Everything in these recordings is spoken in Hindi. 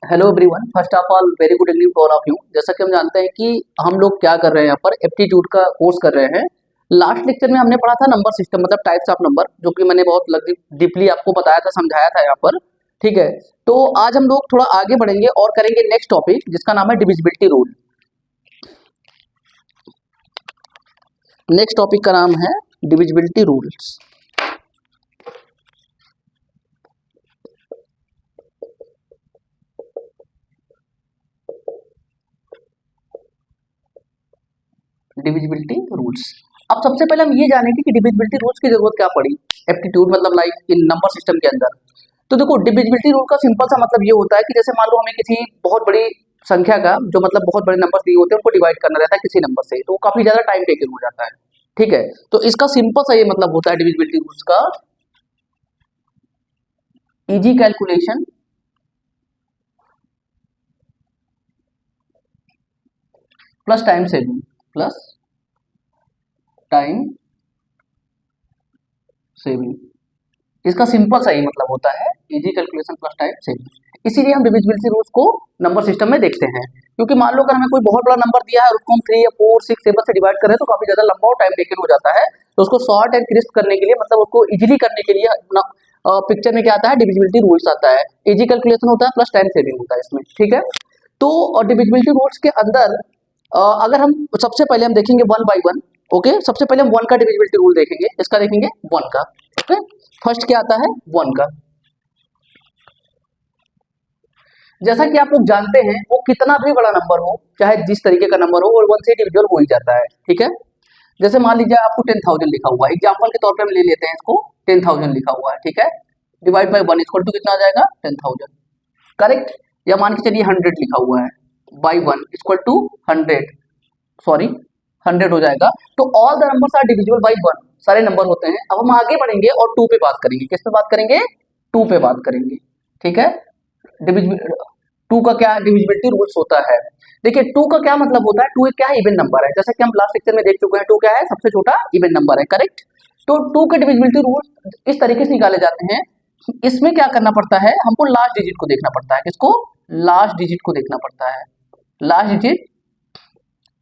Hello everyone, first of all very good evening to all of you. जैसा कि हम जानते हैं कि हम लोग क्या कर रहे हैं, यहाँ पर एप्टीट्यूड का कोर्स कर रहे हैं। लास्ट लेक्चर में हमने पढ़ा था नंबर सिस्टम, मतलब टाइप्स ऑफ नंबर, जो कि मैंने बहुत डीपली आपको बताया था, समझाया था यहाँ पर। ठीक है, तो आज हम लोग थोड़ा आगे बढ़ेंगे और करेंगे नेक्स्ट टॉपिक, जिसका नाम है डिविजिबिलिटी रूल। नेक्स्ट टॉपिक का नाम है डिविजिबिलिटी रूल्स। Divisibility rules. अब सबसे पहले हम ये जानेंगे कि डिविजिबिलिटी रूल्स की जरूरत क्या पड़ी एप्टीट्यूड, मतलब लाइक इन नंबर सिस्टम के अंदर। तो देखो, डिविजिबिलिटी रूल का सिंपल सा मतलब ये होता है कि जैसे मान लो हमें किसी बहुत बड़ी संख्या का, जो मतलब बहुत बड़े नंबर दिए होते हैं, उनको डिवाइड करना रहता है किसी नंबर से, तो वो काफी ज्यादा टाइम टेकिंग हो जाता है। ठीक है, तो इसका सिंपल सा ये मतलब होता है डिविजिबिलिटी रूल्स का, easy calculation plus time saving, plus time saving. इसका सिंपल सा ही मतलब होता है easy calculation plus time saving. इसीलिए हम डिविजिबिलिटी रूल्स को नंबर सिस्टम में देखते हैं, क्योंकि मान लो अगर हमें कोई बहुत बड़ा नंबर दिया है और उसको हम 3 या 4 6 7 से डिवाइड करें तो काफी ज्यादा लंबा और टाइम टेकन हो जाता है। तो उसको शॉर्ट एंड क्रिस्प करने के लिए, मतलब उसको इजीली करने के लिए पिक्चर में क्या आता है, डिविजिबिलिटी रूल्स आता है। इजी कैलकुलेशन होता है प्लस टाइम सेविंग होता है इसमें। ठीक है, तो डिविजिबिलिटी रूल्स के अंदर अगर हम सबसे पहले हम देखेंगे वन बाय वन। ओके, सबसे पहले हम वन का डिविजिबिलिटी रूल देखेंगे, इसका देखेंगे वन का। ओके, फर्स्ट क्या आता है, वन का। जैसा कि आप लोग जानते हैं, वो कितना भी बड़ा नंबर हो, चाहे जिस तरीके का नंबर हो, और वन से डिविजिबल हो ही जाता है। ठीक है, जैसे मान लीजिए आपको 10,000 लिखा हुआ है, एग्जाम्पल के तौर पे हम ले लेते हैं इसको। 10,000 लिखा हुआ है, ठीक है, divide by one equal to कितना आ जाएगा, 10,000। करेक्ट, या मान के चलिए 100 लिखा हुआ है, by one equal to 100, sorry 100 हो जाएगा। तो all the numbers are divisible by one, सारे नंबर होते हैं। अब हम आगे बढ़ेंगे और टू पे बात करेंगे। किस पे बात करेंगे, टू पे बात करेंगे। ठीक है, डिविजिबल टू का क्या डिविजिबिलिटी रूल्स होता है। देखिए, टू का क्या मतलब होता है, टू एक क्या है, इवन नंबर है। जैसे कि हम लास्ट लेक्चर में देख चुके हैं, टू क्या है, सबसे छोटा इवन नंबर है। करेक्ट, तो टू के डिविजिबिलिटी रूल्स इस तरीके से निकाले जाते हैं। इसमें क्या करना पड़ता है, हमको लास्ट डिजिट को देखना पड़ता है। किसको, लास्ट डिजिट को देखना पड़ता है। Last digit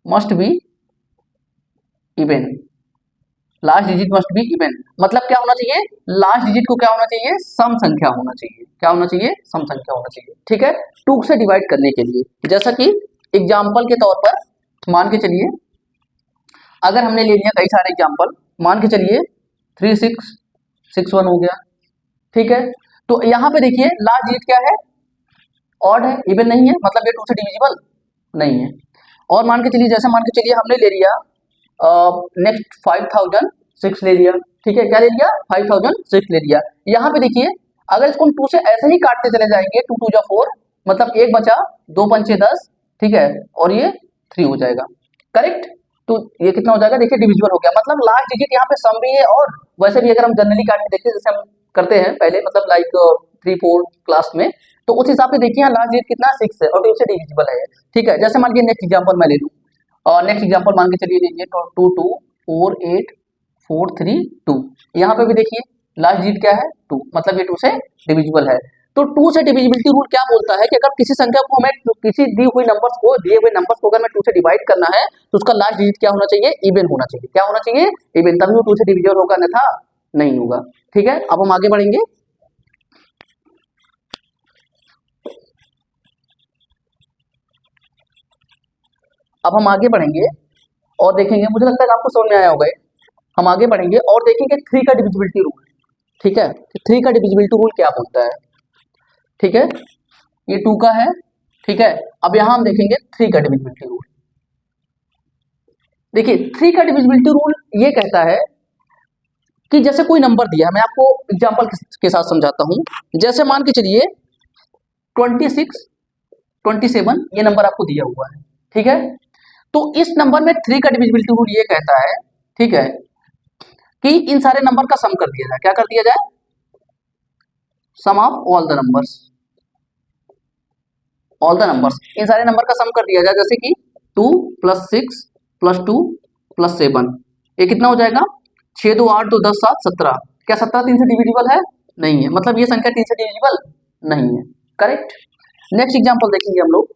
must be even, last digit must be even. मतलब क्या होना चाहिए, लास्ट डिजिट को क्या होना चाहिए, सम संख्या होना चाहिए। क्या होना चाहिए, सम संख्या होना चाहिए। ठीक है, टू से डिवाइड करने के लिए, जैसा कि एग्जाम्पल के तौर पर मान के चलिए, अगर हमने ले लिया कई सारे एग्जाम्पल, मान के चलिए 3661 हो गया। ठीक है, तो यहाँ पे देखिए लास्ट डिजिट क्या है, ऑड है, इवन नहीं है, मतलब ये टू से डिविजिबल नहीं है। और मान के चलिए, जैसे मान के चलिए हमने ले लिया नेक्स्ट 5006 ले लिया। ठीक है, क्या ले लिया, 5006 ले लिया। यहाँ पे देखिए, अगर इसको हम टू से ऐसे ही काटते चले जाएंगे, टू टू जा फोर, मतलब एक बचा, दो पंचे 10। ठीक है, और ये 3 हो जाएगा। करेक्ट, तो ये कितना हो जाएगा, देखिए डिविजिबल हो गया। मतलब लास्ट डिजिट यहाँ पे सम भी है, और वैसे भी अगर हम जनरली काट के देखते हैं, जैसे हम करते हैं पहले, मतलब लाइक 3 4 क्लास में, तो उस हिसाब से देखिए यहाँ लास्ट डिजिट कितना 6 है और टू से डिविजिबल है। ठीक है, जैसे मान लीजिए नेक्स्ट एग्जाम्पल मैं ले लूँ, और नेक्स्ट एग्जाम्पल मान के चलिए लीजिए, तो 224843 2। यहाँ पे भी देखिए लास्ट डिजिट क्या है, 2, मतलब ये 2 से डिविजिबल है। तो 2 से डिविजिबिलिटी रूल क्या बोलता है कि अगर किसी संख्या को हमें, किसी दी हुई नंबर्स को, दिए हुए नंबर्स को अगर मैं 2 से डिवाइड करना है, तो उसका लास्ट डिजिट क्या होना चाहिए, इवन होना चाहिए। क्या होना चाहिए, इवन, तभी वो 2 से डिविजिबल होगा, अन्यथा नहीं होगा। ठीक है, अब हम आगे बढ़ेंगे। अब हम आगे बढ़ेंगे और देखेंगे, मुझे लगता है आपको समझ में आया होगा। हम आगे बढ़ेंगे और देखेंगे 3 का डिविजिबिलिटी रूल। ठीक है, 3 का डिविजिबिलिटी रूल क्या बोलता है। ठीक है, ये 2 का है। ठीक है, अब यहां हम देखेंगे 3 का डिविजिबिलिटी रूल। देखिए, 3 का डिविजिबिलिटी रूल ये कहता है कि जैसे कोई नंबर दिया है, मैं आपको एग्जांपल के साथ समझाता हूं। जैसे मान के चलिए 26 27 ये नंबर आपको दिया हुआ है। ठीक है, तो इस नंबर में 3 का डिविजिबिलिटी रूल ये कहता है, ठीक है, कि इन सारे नंबर का सम कर दिया जाए। क्या कर दिया जाए, sum of all the numbers, all the numbers, इन सारे नंबर का सम कर दिया जाए। जैसे कि 2 + 6 + 2 + 7, ये कितना हो जाएगा, 6 2 8 2 10 7 17। क्या 17 3 से डिविजिबल है, नहीं है, मतलब ये संख्या 3 से डिविजिबल नहीं है। करेक्ट, नेक्स्ट एग्जांपल देखेंगे हम लोग।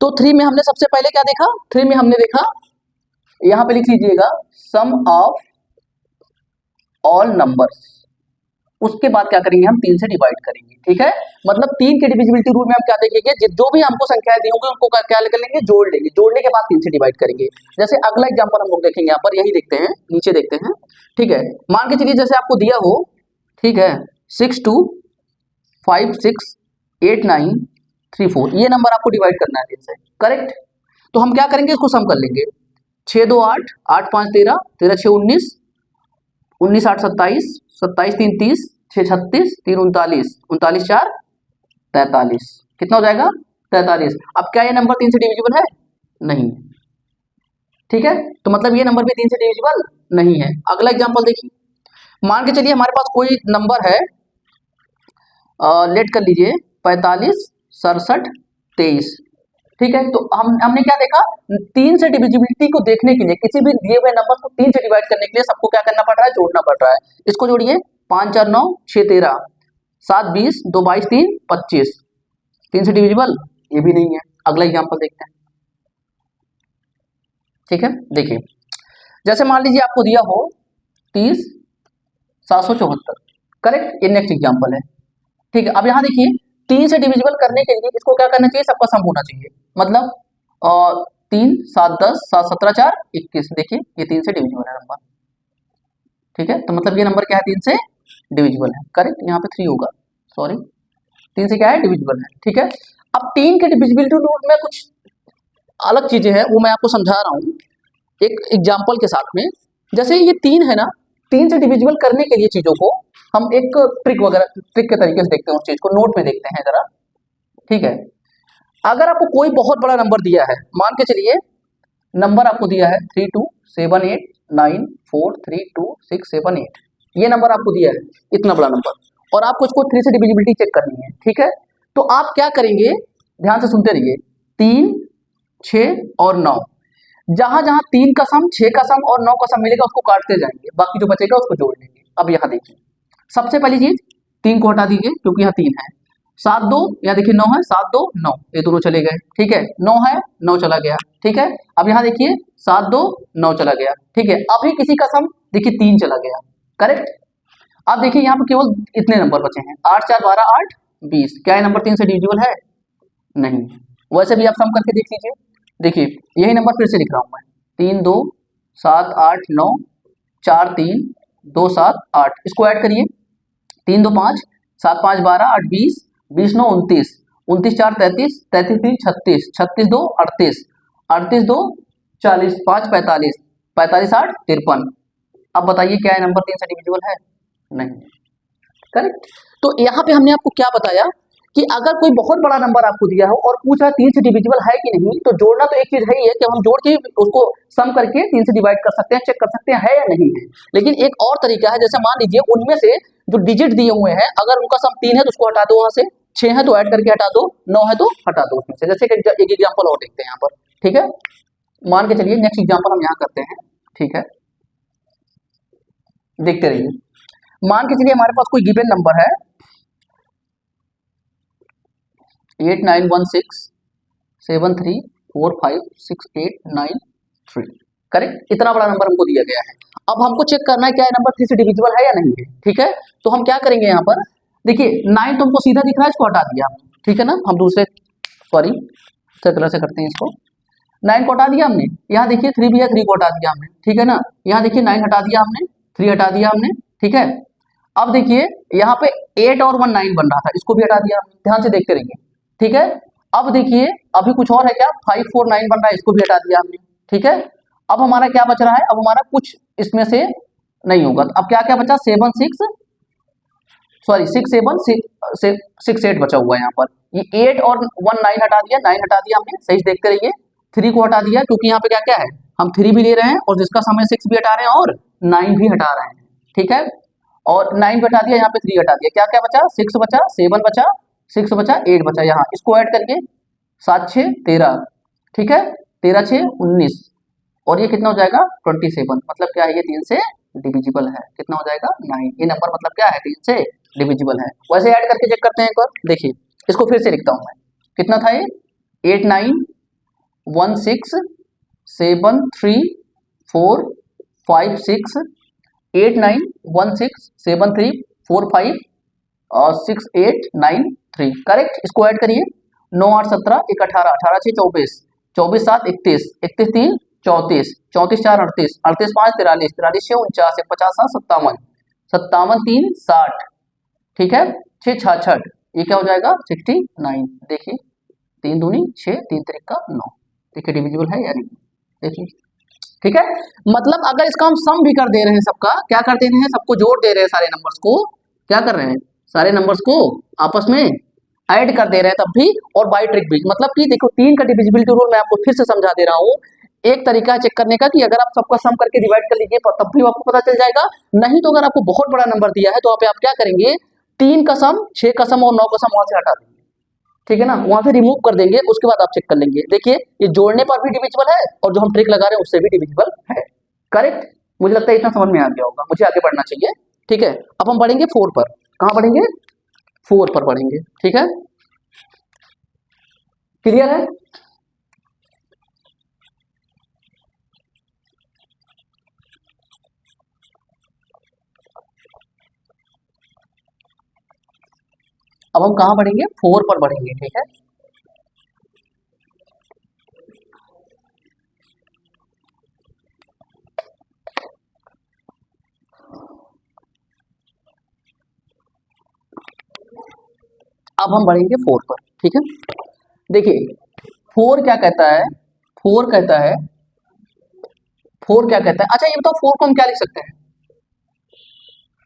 तो 3 में हमने सबसे पहले क्या देखा, 3 में हमने देखा, यहां पे लिख लीजिएगा सम ऑफ ऑल नंबर्स। उसके बाद क्या करेंगे, हम 3 से डिवाइड करेंगे, ठीक है। मतलब 3 के डिविजिबिलिटी रूल में हम क्या देखेंगे, जो भी हमको संख्याएं दी होंगी उनको क्या कर लेंगे, जोड़ लेंगे, जोड़ने के बाद 3 से डिवाइड करेंगे। जैसे अगला एग्जांपल हम लोग देखेंगे, यहाँ पर यही देखते हैं, नीचे देखते हैं, ठीक है। मान के चलिए जैसे आपको दिया हो, ठीक है, 6 2 5 6 8 9 3 4, ये नंबर आपको डिवाइड करना है 3 से, करेक्ट। तो हम क्या करेंगे, इसको सम कर लेंगे। 6 2 8 8 5 13 13 6 19 19 8 27 27 3 30 6 36 3 39 39 4 43, कितना हो जाएगा 43। अब क्या ये नंबर 3 से डिविजिबल है, नहीं, ठीक है। तो मतलब ये नंबर भी 3 से डिविजिबल नहीं है। अगला एग्जांपल देखिए, मान के चलिए हमारे पास कोई नंबर है, लेट कर लीजिए 45 67 23, ठीक है। तो हमने क्या देखा, 3 से डिविजिबिलिटी को देखने के लिए, किसी भी दिए हुए नंबर को 3 से डिवाइड करने के लिए सबको क्या करना पड़ रहा है, जोड़ना पड़ रहा है। इसको जोड़िए, 5 4 9 6 13 7 20 2 22 3 25, 3 से डिविजिबल ये भी नहीं है। अगला एग्जांपल देखते हैं, ठीक है। देखिए जैसे मान लीजिए आपको दिया हो 30 774, करेक्ट, ये नेक्स्ट एग्जांपल है, ठीक है। अब यहाँ देखिए 3 से डिविजिबल करने के लिए इसको क्या करना चाहिए, सबका सम होना चाहिए। मतलब 3 7 10 7 17 4 21, देखिए ये 3 से डिविजिबल है नंबर, ठीक है। तो मतलब ये नंबर क्या है, 3 से डिविजिबल है, करेक्ट। यहाँ पे 3 होगा, सॉरी, 3 से क्या है, डिविजिबल है, ठीक है। अब 3 के डिविजिबिलिटी रूल में कुछ अलग चीजें हैं, वो मैं आपको समझा रहा हूँ एक एग्जाम्पल के साथ में। जैसे ये 3 है ना, 3 से डिविजिबल करने के लिए चीजों को हम एक ट्रिक वगैरह, ट्रिक के तरीके से देखते हैं, उस चीज को नोट में देखते हैं जरा, ठीक है। अगर आपको कोई बहुत बड़ा नंबर दिया है, मान के चलिए नंबर आपको दिया है 3 2 7 8 9 4 3 2 6 7 8, ये नंबर आपको दिया है, इतना बड़ा नंबर, और आपको इसको 3 से डिविजिबिलिटी चेक करनी है, ठीक है। तो आप क्या करेंगे, ध्यान से सुनते रहिए, 3 6 और 9, जहां जहां 3 का सम 6 का सम और 9 का सम मिलेगा उसको काटते जाएंगे, बाकी जो बचेगा उसको जोड़ लेंगे। अब यहाँ देखिए, सबसे पहली चीज 3 को हटा दीजिए क्योंकि यहाँ 3 है, 7 2, यहाँ देखिए 9 है, 7 2 9, ये दोनों चले गए, ठीक है। 9 है, 9 चला गया, ठीक है। अब यहाँ देखिए 7 2 9 चला गया, ठीक है। अभी किसी का सम देखिए 3 चला गया, करेक्ट। अब देखिए यहाँ पे केवल इतने नंबर बचे हैं, 8 4 12 8 20, क्या ये नंबर 3 से डिविजिबल है, नहीं। वैसे भी आप सम करके देख लीजिए, देखिए यही नंबर फिर से लिख रहा हूं मैं, 3 2 7 8 9 4 3 2 7 8, इसको ऐड करिए, 3 2 5 7 5 12 8 20 20 9 29 29 4 33 33 3 36 36 2 38 38 2 40 5 45 45 8 53। अब बताइए क्या है नंबर 3 से डिविजिबल है, नहीं, करेक्ट। तो यहाँ पे हमने आपको क्या बताया कि अगर कोई बहुत बड़ा नंबर आपको दिया हो और पूछा 3 से डिविजिबल है कि नहीं, तो जोड़ना तो एक चीज है ही है कि हम जोड़ के उसको सम करके 3 से डिवाइड कर सकते हैं, चेक कर सकते हैं है या नहीं है। लेकिन एक और तरीका है, जैसे मान लीजिए उनमें से जो डिजिट दिए हुए हैं, अगर उनका सम 3 है तो उसको हटा दो, वहां से 6 है तो ऐड करके हटा दो, 9 है तो हटा दो उसमें से। जैसे एक एग्जाम्पल और देखते हैं यहाँ पर, ठीक है। मान के चलिए नेक्स्ट एग्जाम्पल हम यहाँ करते हैं, ठीक है, देखते रहिए। मान के चलिए हमारे पास कोई गिवन नंबर है 8 9 1 6 7 3 4 5 6 8 9 3, करेक्ट। इतना बड़ा नंबर हमको दिया गया है। अब हमको चेक करना है क्या है नंबर 3 से डिविजिबल है या नहीं है, ठीक है। तो हम क्या करेंगे, यहाँ पर देखिए 9 तो हमको सीधा दिख रहा है, इसको हटा दिया हमने, ठीक है ना। हम दूसरे सॉरी दूसरे तरह से करते हैं इसको, 9 को हटा दिया हमने, यहाँ देखिए 3 भी है, 3 को हटा दिया हमने, ठीक है ना। यहाँ देखिए 9 हटा दिया हमने, 3 हटा दिया हमने, ठीक है। अब देखिए यहाँ पे 8 और 1 9 बन रहा था, इसको भी हटा दिया हमने, ध्यान से देखते रहिए, ठीक है। अब देखिए अभी कुछ और है क्या, 5 4 9 बन रहा है, इसको भी हटा दिया हमने, ठीक है। अब हमारा क्या बच रहा है, अब हमारा कुछ इसमें से नहीं होगा, अब क्या क्या बचा, 7 6 सॉरी 6 7 6 8 बचा हुआ है यहाँ पर। ये 8 और 1 9 हटा दिया, 9 हटा दिया हमने, सही से देखते रहिए। 3 को हटा दिया क्योंकि यहाँ पे क्या क्या है, हम 3 भी ले रहे हैं और जिसका समय 6 भी हटा रहे हैं और 9 भी हटा रहे हैं, ठीक है। और 9 भी हटा दिया, यहाँ पे 3 हटा दिया, क्या क्या बचा, 6 बचा, 7 बचा, 6 बचा, 8 बचा, यहाँ इसको ऐड करके 7 6 13, ठीक है। 13 6 19 और ये कितना हो जाएगा 27। मतलब क्या है, ये 3 से डिविजिबल है। कितना हो जाएगा 9। ये नंबर मतलब क्या है, 3 से डिविजिबल है। वैसे ऐड करके चेक करते हैं एक बार, देखिए इसको फिर से लिखता हूं मैं। कितना था ये 8 9 1 6 7 3 4 5 6 8 9 1 6 7 3 4 5 और 6 8 9 3 करेक्ट। इसको ऐड करिए 9 8 17 1 18 18 6 24 24 7 31 31 3 34 34 4 38 38 5 43 43 6 49 50 7 57 57 3 60 ठीक है 6 66 ये क्या हो जाएगा 69। देखिए 3 दूनी 6 3 3 का 9। देखिए डिविजिबल है या नहीं, देखिए ठीक है। मतलब अगर इसका हम सम भी कर दे रहे हैं, सबका क्या कर दे रहे हैं, सबको जोड़ दे रहे हैं, सारे नंबर्स को क्या कर रहे हैं, सारे नंबर्स को आपस में ऐड कर दे रहे हैं तब भी, और बाई ट्रिक भी। मतलब कि देखो 3 का डिविजिबिलिटी रूल मैं आपको फिर से समझा दे रहा हूँ। एक तरीका है चेक करने का कि अगर आप सबका सम करके डिवाइड कर लीजिए तब भी आपको पता चल जाएगा। नहीं तो अगर आपको बहुत बड़ा नंबर दिया है तो आप क्या करेंगे, 3 का सम 6 का सम और 9 का सम वहां से हटा देंगे, ठीक है ना, वहां से रिमूव कर देंगे। उसके बाद आप चेक कर लेंगे। देखिए ये जोड़ने पर भी डिविजिबल है और जो हम ट्रिक लगा रहे हैं उससे भी डिविजिबल है। करेक्ट। मुझे लगता है इतना समझ में आ गया होगा, मुझे आगे बढ़ना चाहिए। ठीक है, अब हम बढ़ेंगे 4 पर। कहां बढ़ेंगे, 4 पर बढ़ेंगे। ठीक है, क्लियर है। अब हम कहां बढ़ेंगे, 4 पर बढ़ेंगे। ठीक है, अब हम बढ़ेंगे 4 पर। ठीक है, देखिए 4 क्या कहता है, 4 कहता है, 4 क्या कहता है। अच्छा ये बताओ 4 को हम क्या लिख सकते हैं,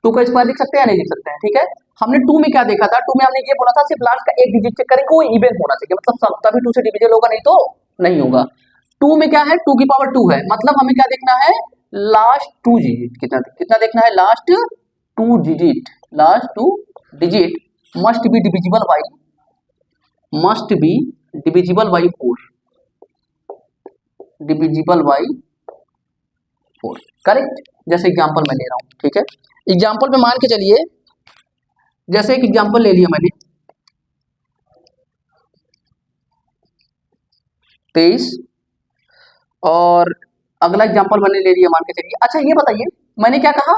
2 का स्क्वायर लिख सकते हैं या नहीं लिख सकते हैं। ठीक है, हमने 2 में क्या देखा था, 2 में हमने ये बोला था सिर्फ लास्ट का एक डिजिट चेक करेंगे, वो इवन होना चाहिए, मतलब सब तभी 2 से डिविजन होगा, नहीं तो नहीं होगा। 2 में क्या है, 2 की पावर 2 है, मतलब हमें क्या देखना है, लास्ट 2 डिजिट कितना कितना देखना है, last 2 digit, last 2 digit must be divisible by, must be divisible by 4, divisible by 4। Correct. जैसे एग्जांपल मैं ले रहा हूं। ठीक है, एग्जांपल पे मान के चलिए, जैसे एक एग्जांपल ले लिया मैंने 23 और अगला एग्जांपल मैंने ले लिया मान के चलिए। अच्छा ये बताइए मैंने क्या कहा,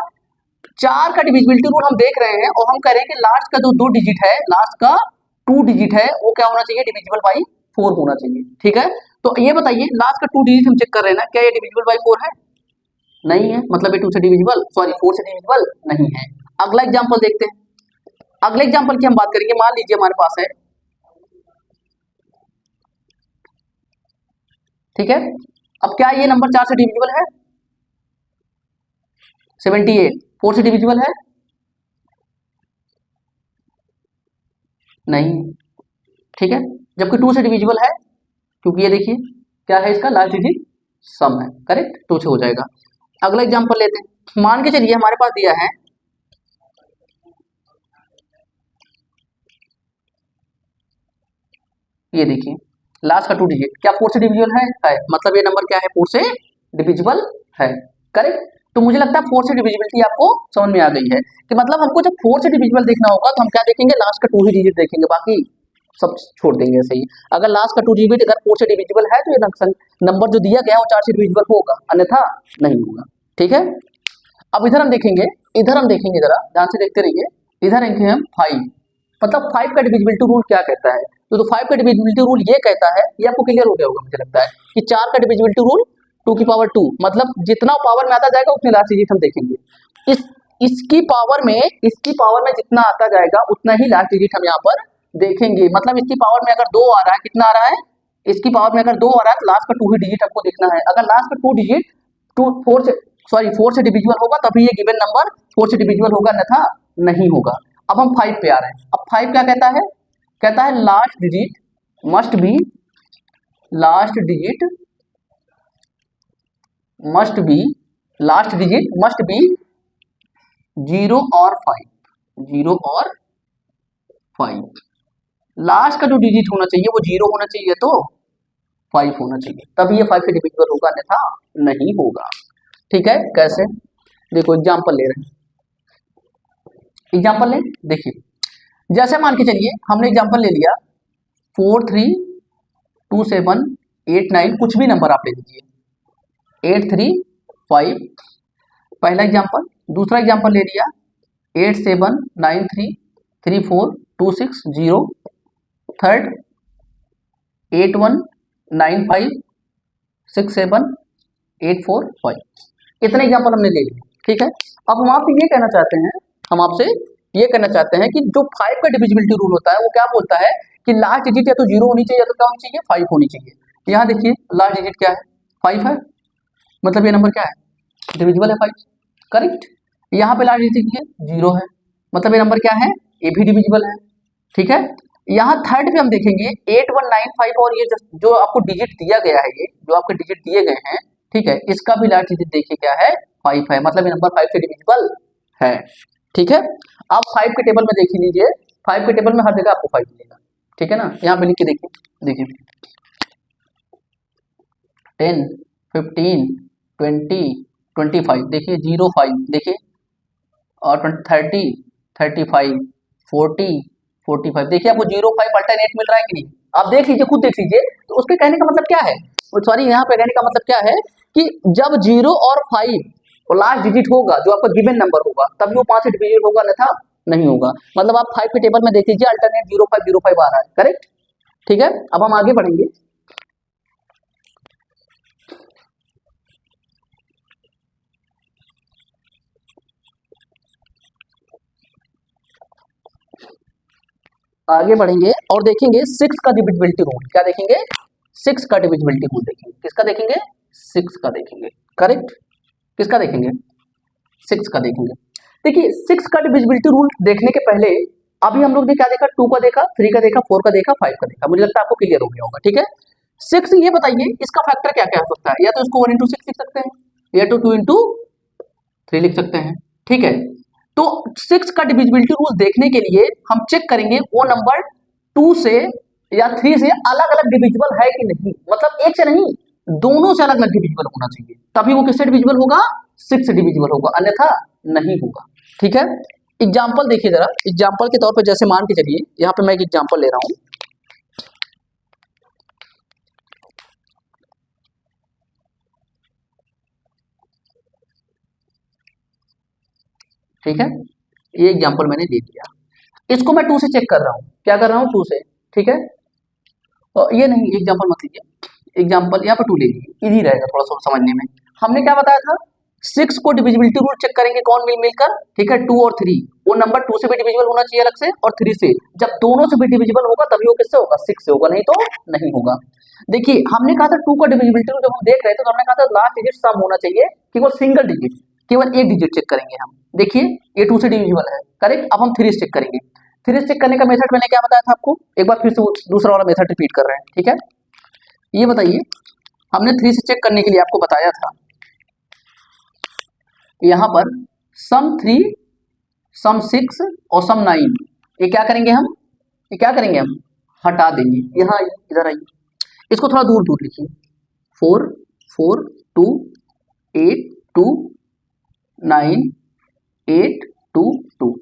4 का डिविजिबिलिटी रूल हम देख रहे हैं और हम कह रहे हैं कि लास्ट का जो 2 डिजिट है, लास्ट का 2 डिजिट है वो क्या होना चाहिए, डिविजिबल बाई 4 होना चाहिए। ठीक है, तो ये बताइए लास्ट का 2 डिजिट हम चेक कर रहे हैं ना, क्या ये डिविजिबल बाई 4 है, नहीं है, मतलब ये 2 से डिविजिबल, सॉरी 4 से डिविजिबल नहीं है। अगला एग्जांपल देखते हैं, अगले एग्जांपल की हम बात करेंगे। मान लीजिए हमारे पास है, ठीक है, अब क्या ये नंबर 4 से डिविजिबल है, 78 4 से डिविजिबल है, नहीं, ठीक है, जबकि 2 से डिविजिबल है, क्योंकि ये देखिए क्या है, इसका लास्ट डिजिट सम है। करेक्ट, 2 से हो जाएगा। अगला एग्जांपल लेते हैं, मान के चलिए हमारे पास दिया है, ये देखिए लास्ट का 2 डिजिट क्या 4 से डिविजिबल है, मतलब ये नंबर क्या है, 4 से डिविजिबल है। करेक्ट, तो मुझे लगता है 4 से डिविजिबिलिटी आपको समझ में आ गई है कि मतलब हमको जब 4 से डिविजिबल देखना होगा तो हम क्या देखेंगे, लास्ट का 2 ही डिजिट देखेंगे, बाकी सब छोड़ देंगे ऐसे ही। अगर लास्ट का 2 डिजिट अगर 4 से डिविजिबल है तो ये नंबर जो दिया गया है वो 4 से डिविजिबल होगा, अन्यथा नहीं होगा। ठीक है, अब इधर हम देखेंगे, इधर हम देखेंगे, जरा ध्यान से देखते रहिए। इधर देखेंगे हम 5, मतलब 5 का डिविजिबिलिटी रूल क्या कहता है, तो 5 का डिविजिबिलिटी रूल ये कहता है, ये आपको क्लियर हो गया होगा मुझे लगता है, कि 4 का डिविजिबिलिटी रूल 2 की पावर 2, मतलब जितना पावर में आता जाएगा उतनी लास्ट डिजिट हम देखेंगे। इस इसकी पावर में जितना आता जाएगा उतना ही लास्ट डिजिट हम यहाँ पर देखेंगे। मतलब इसकी पावर में अगर 2 आ रहा है, कितना आ रहा है, इसकी पावर में अगर 2 आ रहा है तो लास्ट का 2 ही डिजिट हमको देखना है। अगर लास्ट का 2 डिजिट 4 से डिविजिबल होगा तभी ये गिवन नंबर 4 से डिविजिबल होगा, अन्यथा नहीं होगा। अब हम 5 पे आ रहे हैं। अब 5 क्या कहता है, कहता है last digit must be, last digit must be, last digit must be 0 और 5, 0 और 5। लास्ट का जो डिजिट होना चाहिए वो 0 होना चाहिए, तो 5 होना चाहिए, तभी ये 5 से डिविजिबल होगा, अन्यथा नहीं होगा। ठीक है, कैसे? देखो एग्जाम्पल ले रहे हैं, एग्जाम्पल लें। देखिए जैसे मान के चलिए हमने एग्जाम्पल ले लिया 4 3 2 7 8 9, कुछ भी नंबर आप ले लीजिए, 8 3 5, पहला एग्जाम्पल। दूसरा एग्जाम्पल ले लिया 8 7 9 3 3 4 2 6 0, थर्ड 8 1 9 5 6 7 8 4 5, इतने एग्जाम्पल हमने ले लिए। ठीक है, अब हम आपसे ये कहना चाहते हैं, हम आपसे ये कहना चाहते हैं कि जो 5 का डिविजिबिलिटी रूल होता है वो क्या बोलता है कि लास्ट डिजिट या तो 0 होनी चाहिए या तो क्या होनी चाहिए, 5 होनी चाहिए। यहाँ देखिए लास्ट डिजिट क्या है, 5 है, मतलब ये नंबर क्या है, डिविजिबल है 5, करेक्ट। यहाँ पे लास्ट डिजिट है 0 है, मतलब ये नंबर क्या है, ये भी डिविजिबल है। ठीक है, यहाँ थर्ड पे हम देखेंगे 8195, और ये जो आपको डिजिट दिया गया है, ये जो आपके डिजिट दिए गए हैं, ठीक है, इसका भी लास्ट डिजिट देखिए क्या है, 5 है, मतलब ये नंबर 5 से डिविजिबल है। ठीक है, आप 5 के टेबल में देख लीजिए, 5 के टेबल में हर जगह आपको 5 मिलेगा। ठीक है ना, यहाँ पे लिख के देखिए, देखिए 10 15 20 25, देखिए 0 5, देखिए और 30 35 40 45, देखिए आपको 0 5 अल्टरनेट मिल रहा है कि नहीं, आप देख लीजिए, खुद देख लीजिए। तो उसके कहने का मतलब क्या है, सॉरी यहाँ पे कहने का मतलब क्या है कि जब 0 और 5 और लास्ट डिजिट होगा जो आपका गिवन नंबर होगा, तभी वो 5 से डिविजिबल होगा, अन्यथा नहीं होगा। मतलब आप 5 के टेबल में देख लीजिए, अल्टरनेट 0505 आ रहा है, करेक्ट। ठीक है, अब हम आगे बढ़ेंगे। आगे बढ़ेंगे और देखेंगे 6 का डिविजिबिलिटी रूल। क्या देखेंगे, 6 का डिविजिबिलिटी रूल देखेंगे। किसका देखेंगे, 6 का देखेंगे, करेक्ट। किसका देखेंगे, 6 का देखेंगे। देखिए 6 का डिविजिबिलिटी रूल देखने के पहले अभी हम लोग ने क्या देखा, 2 का देखा, 3 का देखा, 4 का देखा, 5 का देखा, मुझे लगता है आपको क्लियर हो गया होगा। ठीक है, 6 ये बताइए इसका फैक्टर क्या क्या हो सकता है, या तो इसको 1 into 6 लिख सकते हैं, या तो 2 into 3 लिख सकते हैं। ठीक है, तो 6 का डिविजिबिलिटी रूल देखने के लिए हम चेक करेंगे वो नंबर 2 से या 3 से अलग अलग डिविजिबल है कि नहीं, मतलब एक से नहीं, दोनों से अलग अलग डिविजिबल होना चाहिए, तभी वो किससे डिविजिबल होगा, 6 से डिविजिबल होगा, अन्यथा नहीं होगा। ठीक है, एग्जाम्पल देखिए जरा, एग्जाम्पल के तौर पर जैसे मान के चलिए, यहाँ पे मैं एक एग्जाम्पल ले रहा हूं। ठीक है, ये एग्जाम्पल मैंने ले लिया, इसको मैं 2 से चेक कर रहा हूँ, क्या कर रहा हूँ, 2 से। ठीक है, तो ये नहीं, एग्जाम्पल मत लीजिए, एग्जाम्पल यहाँ पर 2 ले लीजिए, इजी रहेगा थोड़ा सा समझने में। हमने क्या बताया था, 6 को डिविजिबिलिटी रूल चेक करेंगे कौन मिलकर, ठीक है, 2 और 3, वो नंबर 2 से भी डिविजिबल होना चाहिए अलग से, और 3 से, जब दोनों से भी डिविजिबल होगा तभी वो किससे होगा, 6 से होगा, नहीं तो नहीं होगा। देखिए हमने कहा था 2 का डिविजिबिलिटी रूल जब हम देख रहे थे तो हमने कहा था लास्ट डिजिट सम होना चाहिए, केवल सिंगल डिजिट, केवल एक डिजिट चेक करेंगे हम। देखिए ये 2 से डिविजिबल है, करेक्ट। अब हम 3 से चेक करेंगे, 3 से चेक करने का मेथड मैंने क्या बताया था आपको, एक बार फिर से दूसरा वाला मेथड रिपीट कर रहे हैं। ठीक है, ये बताइए, हमने 3 से चेक करने के लिए आपको बताया था यहाँ पर सम 3 सम 6 और सम 9, ये क्या करेंगे हम, ये क्या करेंगे हम, हटा देंगे। यहाँ इधर आइए, इसको थोड़ा दूर दूर लिखिए, 4 4 2 8 2 9 8 2 2,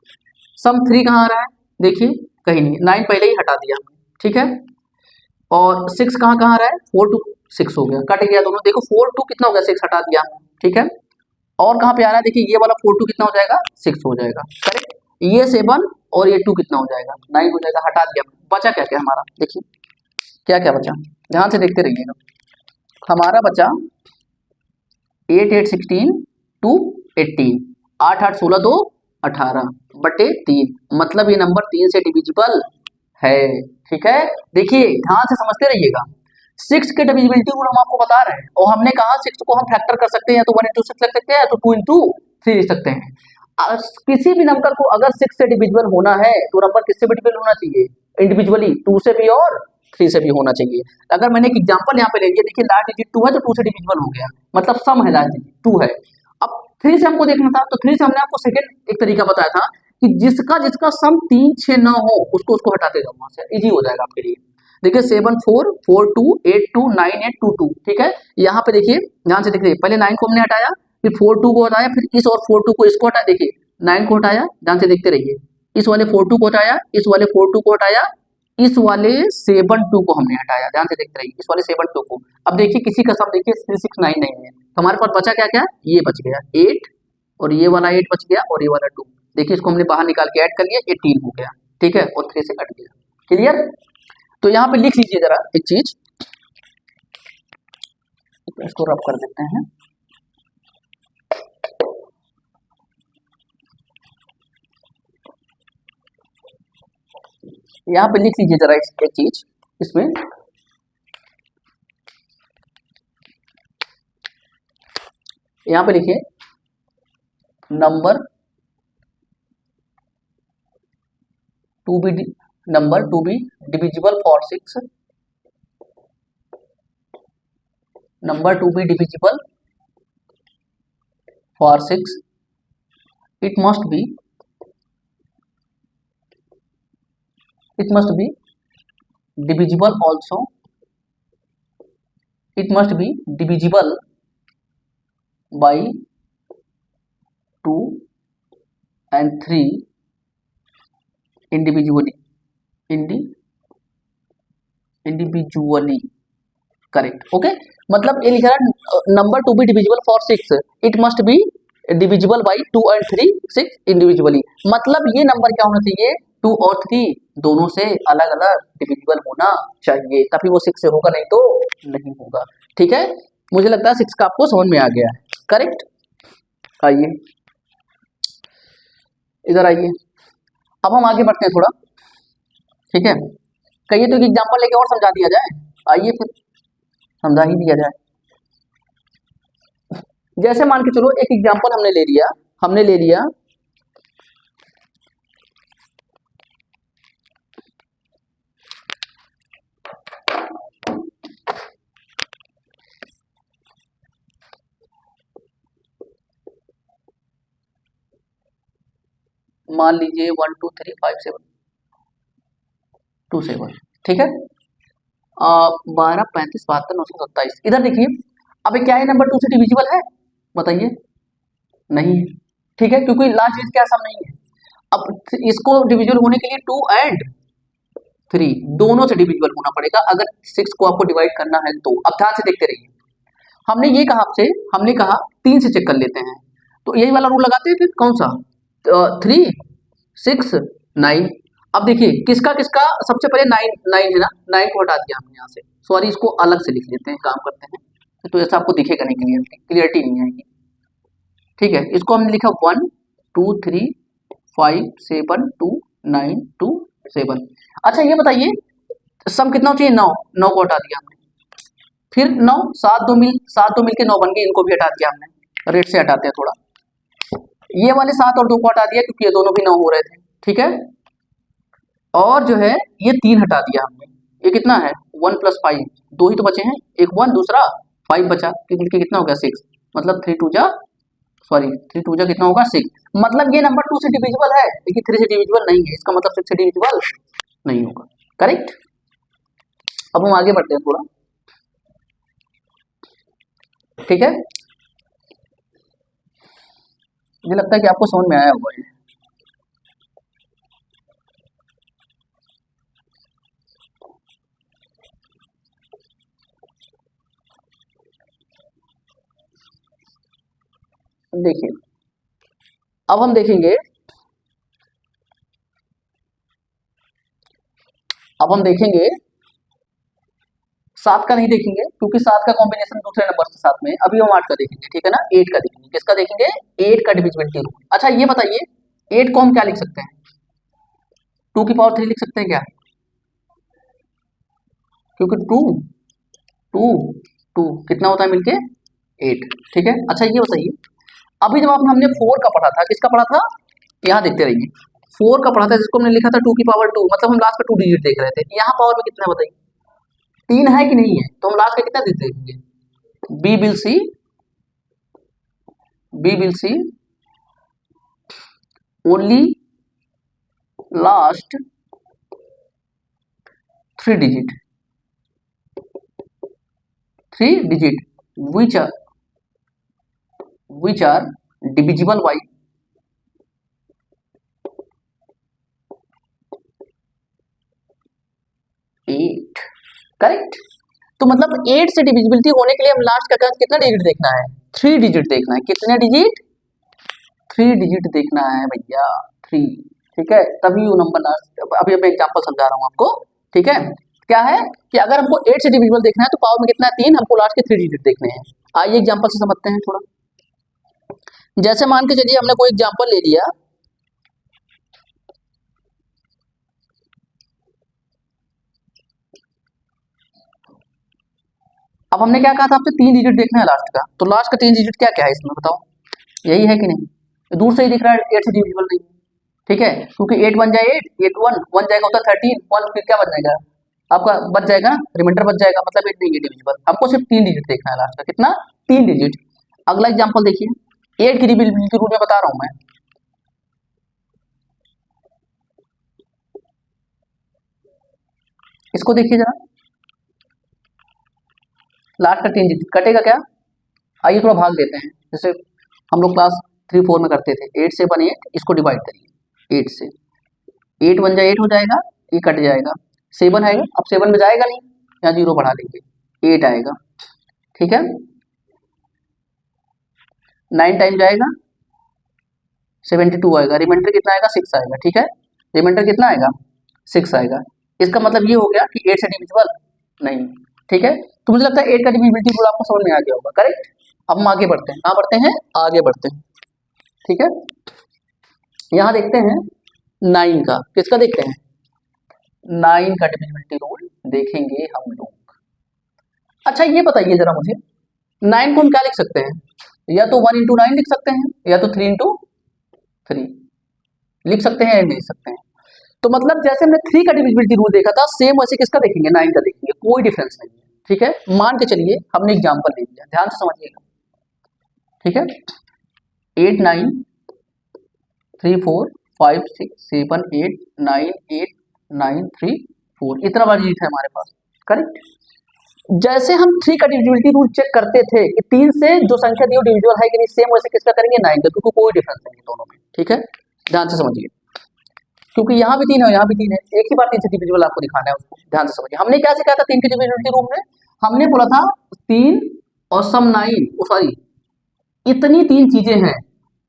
सम 3 कहाँ आ रहा है, देखिए कहीं नहीं, 9 पहले ही हटा दिया हमने। ठीक है, और 6 कहाँ कहाँ आ रहा है, 4 2 6 हो गया, कट गया दोनों, देखो 4 2 कितना हो गया, 6 हटा दिया। ठीक है, और कहाँ पे आ रहा है, देखिए ये वाला 4 2 कितना हो जाएगा, 6 हो जाएगा, करेक्ट। ये 7 और ये 2 कितना हो जाएगा, 9 हो जाएगा, हटा दिया। बचा क्या क्या हमारा, देखिए क्या क्या बचा, ध्यान से देखते रहिएगा। हमारा बचा 8 8 16 2 18, 8 8 16 2 18 बटे 3, मतलब ये नंबर 3 से डिविजिबल है। ठीक है, देखिए ध्यान से समझते रहिएगा। 6 के डिविजिबिलिटी रूल हम आपको बता रहे हैं, और हमने कहा 6 को हम फैक्टर कर सकते हैं, या तो 1 into 6 लिख सकते हैं, या तो 2 into 3 लिख सकते हैं। किसी भी नंबर को अगर 6 से डिविजिबल होना है तो नंबर किससे भी डिविजिबल होना चाहिए, इंडिविजुअली, 2 से भी और 3 से भी होना चाहिए। अगर मैंने एक एग्जांपल यहाँ पे ले लिया, देखिए लास्ट डिजिट 2 है तो 2 से डिविजिबल हो गया, मतलब सम है, लास्ट डिजिट 2 है। अब 3 से हमको देखना था, तो 3 से हमने आपको सेकंड एक तरीका बताया था कि जिसका जिसका सम 3 6 9 हो उसको हटाते जाओ वहां से, इजी हो जाएगा आपके लिए। देखिए 7442829822, ठीक है। यहाँ पे देखिए, ध्यान से देखिए, पहले 9 को हमने हटाया, फिर 42 को हटाया, फिर इस और 42 को इसको हटाया, देखिए 9 को हटाया, ध्यान से देखते रहिए, इस वाले 42 को हटाया, इस वाले 42 को हटाया, इस वाले 72 को हमने हटाया, ध्यान से देखते रहिए, इस वाले 72 को। अब देखिए किसी का सम देखिए 369 नहीं है, तो हमारे पास बचा क्या क्या, ये बच गया 8, और ये वाला 8 बच गया, और ये वाला 2, देखिए इसको हमने बाहर निकाल के ऐड कर लिया, 18 हो गया, ठीक है, और 3 से कट गया। क्लियर? तो यहाँ पे लिख लीजिए जरा एक चीज, इसको रब कर देते हैं। यहाँ पे लिख लीजिए जरा एक चीज इसमें, यहाँ पे लिखिए number to be divisible for 6, number to be divisible for 6, it must be divisible also, it must be divisible by 2 and 3 individually, correct, okay. मतलब ये लिखा है number to be divisible for 6, it must be divisible by 2 and 3 6 individually, मतलब ये नंबर क्या होना चाहिए, 2 और 3 दोनों से अलग अलग डिविजिबल होना चाहिए, तभी वो 6 से होगा, नहीं तो नहीं होगा, ठीक है। मुझे लगता है 6 का आपको समझ में आ गया है, करेक्ट। आइए इधर आइए, अब हम आगे बढ़ते हैं थोड़ा, ठीक है। कहिए तो एग्जाम्पल लेके और समझा दिया जाए, आइए फिर समझा ही दिया जाए। जैसे मान के चलो एक एग्जाम्पल हमने ले लिया, मान लीजिए 1 2 3 5 7 2 7, ठीक है। 12 35 72 927, इधर देखिए, अब क्या है नंबर 2 से डिविजिबल है, बताइए, नहीं है, ठीक है, क्योंकि लास्ट डिजिट क्या सम नहीं है। अब इसको डिविजिबल होने के लिए 2 and 3 दोनों से डिविजिबल होना पड़ेगा, अगर 6 को आपको डिवाइड करना है तो। अब ध्यान से देखते रहिए, हमने ये कहा आपसे, हमने कहा 3 से चेक कर लेते हैं, तो यही वाला रूल लगाते हैं, फिर कौन सा 3 6 9। अब देखिए किसका किसका सबसे पहले 9 है ना, 9 को हटा दिया हमने यहाँ से, सॉरी इसको अलग से लिख लेते हैं, काम करते हैं, तो ऐसा आपको दिखेगा नहीं, क्लियरिटी नहीं आएगी, ठीक है। इसको हमने लिखा 1 2 3 5 7 2 9 2 7। अच्छा ये बताइए सम कितना हो चाहिए, 9, 9 को हटा दिया हमने, फिर 9 7 2 मिल के 9 बन गए, इनको भी हटा दिया हमने, रेट से हटाते हैं थोड़ा, ये वाले 7 और 2 को हटा दिया क्योंकि ये दोनों भी 9 हो रहे थे, ठीक है। और जो है ये 3 हटा दिया हमने, ये कितना है 1 + 5, 2 ही तो बचे हैं, एक 1 दूसरा 5 बचा, मिलके कितना हो गया 6, मतलब 3 2 जा कितना होगा 6, मतलब ये नंबर 2 से डिविजिबल है, लेकिन 3 से डिविजिबल नहीं है, इसका मतलब 6 से डिविजिबल नहीं होगा, करेक्ट। अब हम आगे बढ़ते हैं थोड़ा, ठीक है, मुझे लगता है कि आपको समझ में आया होगा ये। देखिए अब हम देखेंगे, अब हम देखेंगे 7 का नहीं देखेंगे, क्योंकि 7 का कॉम्बिनेशन दूसरे नंबर के साथ में, अभी हम 8 का देखेंगे, ठीक है ना, 8 का देखेंगे, किसका देखेंगे, 8 का डिविजिबिलिटी रूल। अच्छा ये बताइए 8 को हम क्या लिख सकते हैं, 2 की पावर 3 लिख सकते हैं क्या, क्योंकि 2 2 2 कितना होता है मिलके 8, ठीक है। अच्छा ये बताइए, अभी जब आपने हमने 4 का पढ़ा था, किसका पढ़ा था, यहाँ देखते रहिए, 4 का पढ़ा था जिसको हमने लिखा था 2 की पावर 2, मतलब हम लास्ट का 2 डिजिट देख रहे थे, यहाँ पावर में कितना बताइए, 3 है कि नहीं है, तो हम लास्ट का कितना डिजिट देखेंगे, we will see only last 3 digit, 3 digit which are divisible by 8। Correct. तो मतलब 8 से डिविजिबिलिटी होने के लिए हम लास्ट का कितना डिजिट देखना है? 3 डिजिट देखना है। कितने डिजिट? 3 डिजिट देखना है भैया, 3। ठीक है, तभी वो नंबर लास्ट। अभी मैं एग्जांपल समझा रहा हूँ आपको। ठीक है, क्या है कि अगर हमको 8 से डिविजिबल देखना है तो पावर में कितना है? 3। हमको लास्ट के 3 डिजिट देखने हैं। आइए एग्जांपल से समझते हैं थोड़ा। जैसे मान के चलिए हमने कोई एग्जांपल ले लिया, अब हमने क्या कहा था आपसे? 3 डिजिट देखना है लास्ट का। तो लास्ट का 3 डिजिट क्या क्या है इसमें बताओ? यही है कि नहीं? दूर से ही दिख रहा है 8 से डिविजिबल नहीं। ठीक है, क्योंकि 8 बन जाए 8, 8 1 जाएगा होता 13, 1 फिर क्या बन जाएगा आपका? बच जाएगा, रिमाइंडर बच जाएगा, मतलब 8 नहीं है डिविजिबल। हमको सिर्फ 3 डिजिट देखना है लास्ट का। कितना? 3 डिजिट। अगला एग्जांपल देखिए, 8 की डिविजिबिलिटी रूल में बता रहा हूं मैं। इसको देखिए जरा, लास्ट का 3 डिजिट कटेगा क्या? आइए थोड़ा भाग देते हैं। जैसे हम लोग क्लास 3 4 में करते थे, 8 से 1 8, इसको डिवाइड करिए 8 से। 8 1 जा 8 हो जाएगा, ये कट जाएगा। 7 है, अब 7 में जाएगा नहीं, यहाँ 0 बढ़ा देंगे, 8 आएगा। ठीक है, 9 टाइम जाएगा, 72 आएगा। रिमाइंडर कितना आएगा? 6 आएगा। ठीक है, रिमाइंडर कितना आएगा? 6 आएगा। इसका मतलब ये हो गया कि 8 से डिविजिबल नहीं। ठीक है, तो मुझे लगता है 8 का डिविजिबिलिटी रूल आपको समझ में आ गया होगा। करेक्ट। अब हम आगे बढ़ते हैं। कहाँ बढ़ते हैं? आगे बढ़ते हैं। ठीक है, यहाँ देखते हैं 9 का। किसका देखते हैं? 9 का डिविजिबिलिटी रूल देखेंगे हम लोग। अच्छा ये बताइए जरा मुझे, 9 को हम क्या लिख सकते हैं? या तो 1 इंटू 9 लिख सकते हैं, या तो 3 इंटू 3 लिख सकते हैं, या नहीं लिख सकते हैं। तो मतलब जैसे हमने 3 का डिविजिबिलिटी रूल देखा था, सेम वैसे किसका देखेंगे? 9 का देखेंगे, कोई डिफरेंस नहीं है। ठीक है, मान के चलिए हमने एग्जाम्पल ले लिया, ध्यान से समझिएगा। ठीक है, 8 9 3 4 5 6 7 8 9 8 9 3 4, इतना बार डिजिट है हमारे पास। करेक्ट। जैसे हम 3 का डिविजिबिलिटी रूल चेक करते थे कि 3 से जो संख्या दी वो डिविजिबल है कि नहीं, सेम वैसे किसका करेंगे? 9 का, क्योंकि कोई डिफरेंस नहीं है दोनों में। ठीक है, ध्यान से समझिए, क्योंकि यहाँ भी 3 है, यहाँ भी 3 है, एक ही बार 3 से डिविजिबल आपको दिखाना है उसको। ध्यान से समझिए, हमने क्या सिखाया था 3 के डिविजिबिलिटी रूल में? हमने बोला था 3 और सम 9, सॉरी इतनी 3 चीजें हैं,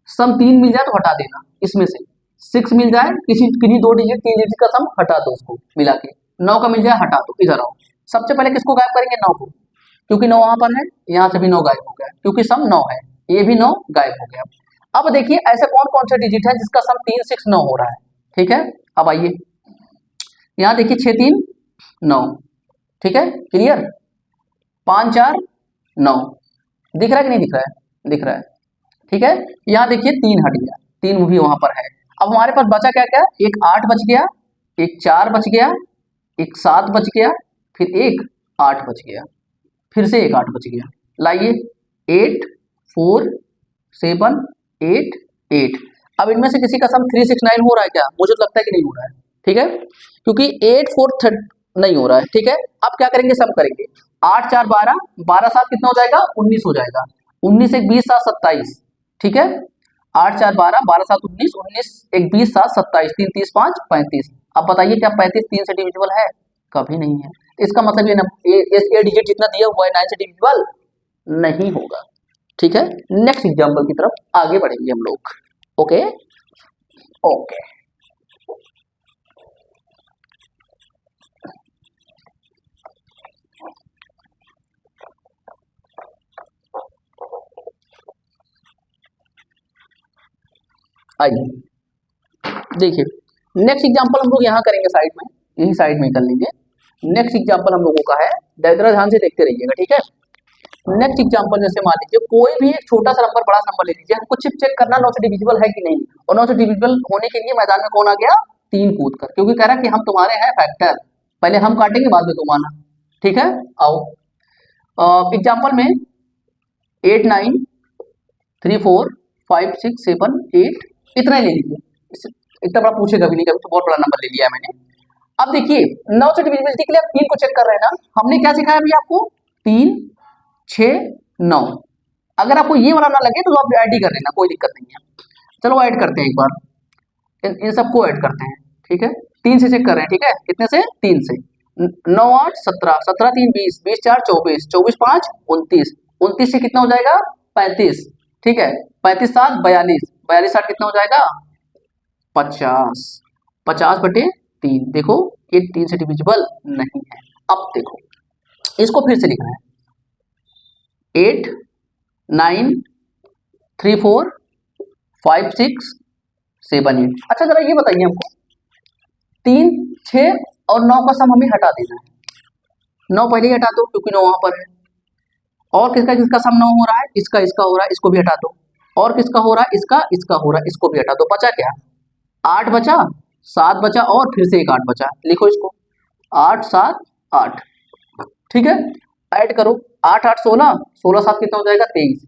सम 3 मिल जाए तो हटा देना, इसमें से 6 मिल जाए, किन्हीं 2 डिजिट 3 डिजिट का सम हटा दो, उसको मिला के 9 का मिल जाए हटा दो। इधर आओ, सबसे पहले किसको गायब करेंगे? 9 को, क्योंकि 9 वहां पर है, यहाँ से भी 9 गायब हो गया, क्योंकि सम 9 है, ये भी 9 गायब हो गया। अब देखिए ऐसे कौन कौन से डिजिट है जिसका सम 3 6 9 हो रहा है। ठीक है, अब आइए यहाँ देखिए 6 3 9। ठीक है, क्लियर? 5 4 9, दिख रहा है कि नहीं दिख रहा है? दिख रहा है। ठीक है, यहाँ देखिए 3 हट गया, 3 भी वहां पर है। अब हमारे पास बचा क्या क्या? एक 8 बच गया, एक 4 बच गया, एक 7 बच गया, फिर एक 8 बच गया, फिर से एक 8 बच गया। लाइए 8 4 7 8 8। अब इनमें से किसी का सम 3 6 9 हो रहा है क्या? मुझे तो लगता है कि नहीं हो रहा है। ठीक है, क्योंकि 8 4 3 नहीं हो रहा है। ठीक है, अब क्या करेंगे? सम करेंगे। 8 4 12, 12 7 कितना हो जाएगा? 19 हो जाएगा। 19 1 20 7 27। ठीक है, 8 4 12, 12 7 19, 19 1 20 7 27, 3 30 5 35। अब बताइए क्या 35 3 से डिविजिबल है? कभी नहीं है। इसका मतलब ये डिजिट जितना दिया हुआ है 9 से डिविजिबल नहीं होगा। ठीक है, नेक्स्ट एग्जांपल की तरफ आगे बढ़ेंगे हम लोग। ओके ओके, आइए देखिए नेक्स्ट एग्जांपल हम लोग यहाँ करेंगे साइड में, यही साइड में कर लेंगे। नेक्स्ट एग्जांपल हम लोगों का है, जरा ध्यान से देखते रहिएगा। ठीक है, नेक्स्ट एग्जांपल जैसे मान लीजिए कोई भी एक छोटा सा नंबर बड़ा सा नंबर ले लीजिए, हमको सिर्फ चेक करना 9 से डिविजिबल है कि नहीं। और 9 से डिविजिबल होने के लिए मैदान में कौन आ गया? 3 कूद कर, क्योंकि कह रहा है कि हम तुम्हारे हैं फैक्टर, पहले हम काटेंगे बाद में तुम आना। ठीक है, आओ एग्जाम्पल में 8 9 3 4 5 6 7 8 इतना ही ले लीजिए, इतना बड़ा पूछेगा भी नहीं, कभी तो बहुत बड़ा नंबर ले लिया मैंने। अब देखिए 9 से डिविजिबिलिटी के लिए आप 3 को चेक कर रहे हैं ना, हमने क्या सिखाया अभी आपको? 3 6 9। अगर आपको ये वाला ना लगे तो आप ऐड ही कर लेना, कोई दिक्कत नहीं है। चलो ऐड करते हैं एक बार, इन सबको ऐड करते हैं। ठीक है, 3 से चेक कर रहे हैं। ठीक है, कितने से? 3 से। 9 8 17, 17 3 20, 20 4 24, 24 5 29, 29 से कितना हो जाएगा? 35। ठीक है, 35 7 42, 42 7 कितना हो जाएगा? 50। 50/3। देखो ये 3 से डिविजिबल नहीं है। अब देखो इसको फिर से लिखना है। 8 9 3 4 5 6 7 8। अच्छा जरा ये बताइए हमको, 3 6 और 9 का सम हमें हटा देना है। 9 पहले ही हटा दो क्योंकि 9 वहां पर है। और किसका किसका सम 9 हो रहा है? इसका इसका हो रहा है, इसको भी हटा दो। और किसका हो रहा है? इसका इसका हो रहा है, इसको भी हटा दो। बचा क्या? 8 बचा, 7 बचा और फिर से एक 8 बचा। लिखो इसको, 8 7 8। ठीक है, ऐड करो। 8 8 16, 16 7 कितना हो जाएगा? 23।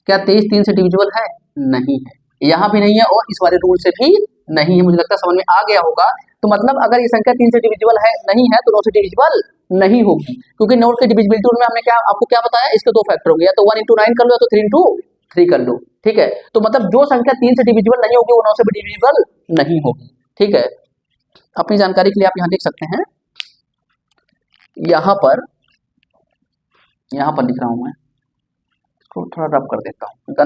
क्या 23 3 से डिविजिबल है? नहीं है, यहाँ भी नहीं है और इस वाले रूल से भी नहीं है। मुझे लगता है समझ में आ गया होगा। तो मतलब अगर ये संख्या 3 से डिविजिबल है नहीं है तो 9 से डिविजिबल नहीं होगी, क्योंकि 9 के डिविजिबिलिटी रूल में हमने क्या आपको क्या बताया? इसके दो फैक्टर होंगे, या तो 1 × 9 कर लो या तो 3 × 3 कर लो। ठीक है, तो मतलब जो संख्या 3 से डिविजिबल नहीं होगी वो 9 से भी डिविजिबल नहीं होगी। ठीक है, अपनी जानकारी के लिए आप यहाँ देख सकते हैं, यहाँ पर लिख रहा हूं मैं, इसको थोड़ा रब कर देता हूं। The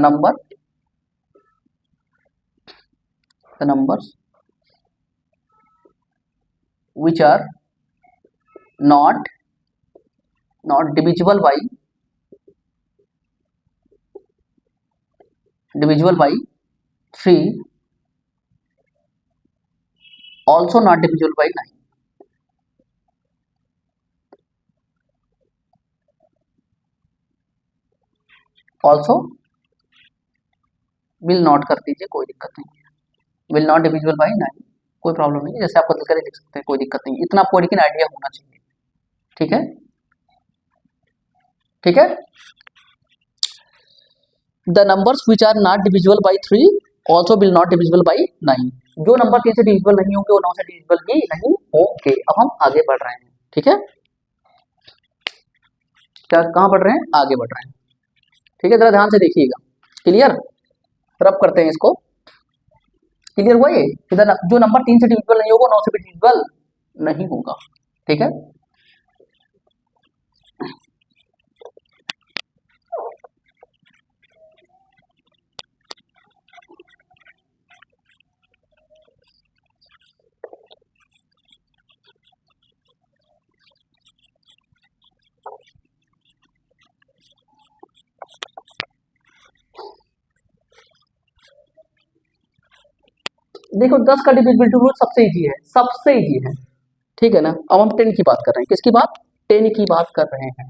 numbers which are not divisible by 3, also not divisible by 9। Also will not कर दीजिए, कोई दिक्कत नहीं है। विल नॉट डिविजिबल बाई 9, कोई प्रॉब्लम नहीं है, जैसे आप बदल कर लिख सकते हैं, कोई दिक्कत नहीं। इतना आपको लेकिन आइडिया होना चाहिए। ठीक है, ठीक है। The numbers which are not divisible by 3 also will not divisible by 9। जो नंबर 3 से डिविजिबल नहीं होंगे वो 9 से डिविजिबल भी नहीं होंगे। अब हम आगे बढ़ रहे हैं। ठीक है, क्या कहाँ बढ़ रहे हैं? आगे बढ़ रहे हैं। ठीक है, जरा ध्यान से देखिएगा। क्लियर? रब करते हैं इसको। क्लियर हुआ ये? जो नंबर 3 से डिविजिबल नहीं होगा 9 से भी डिविजिबल नहीं होगा। ठीक है, देखो 10 का डिविजिबिलिटी रूल सबसे इजी है, सबसे इजी है। ठीक है ना। अब हम 10 की बात कर रहे हैं। किसकी बात? 10 की बात कर रहे हैं।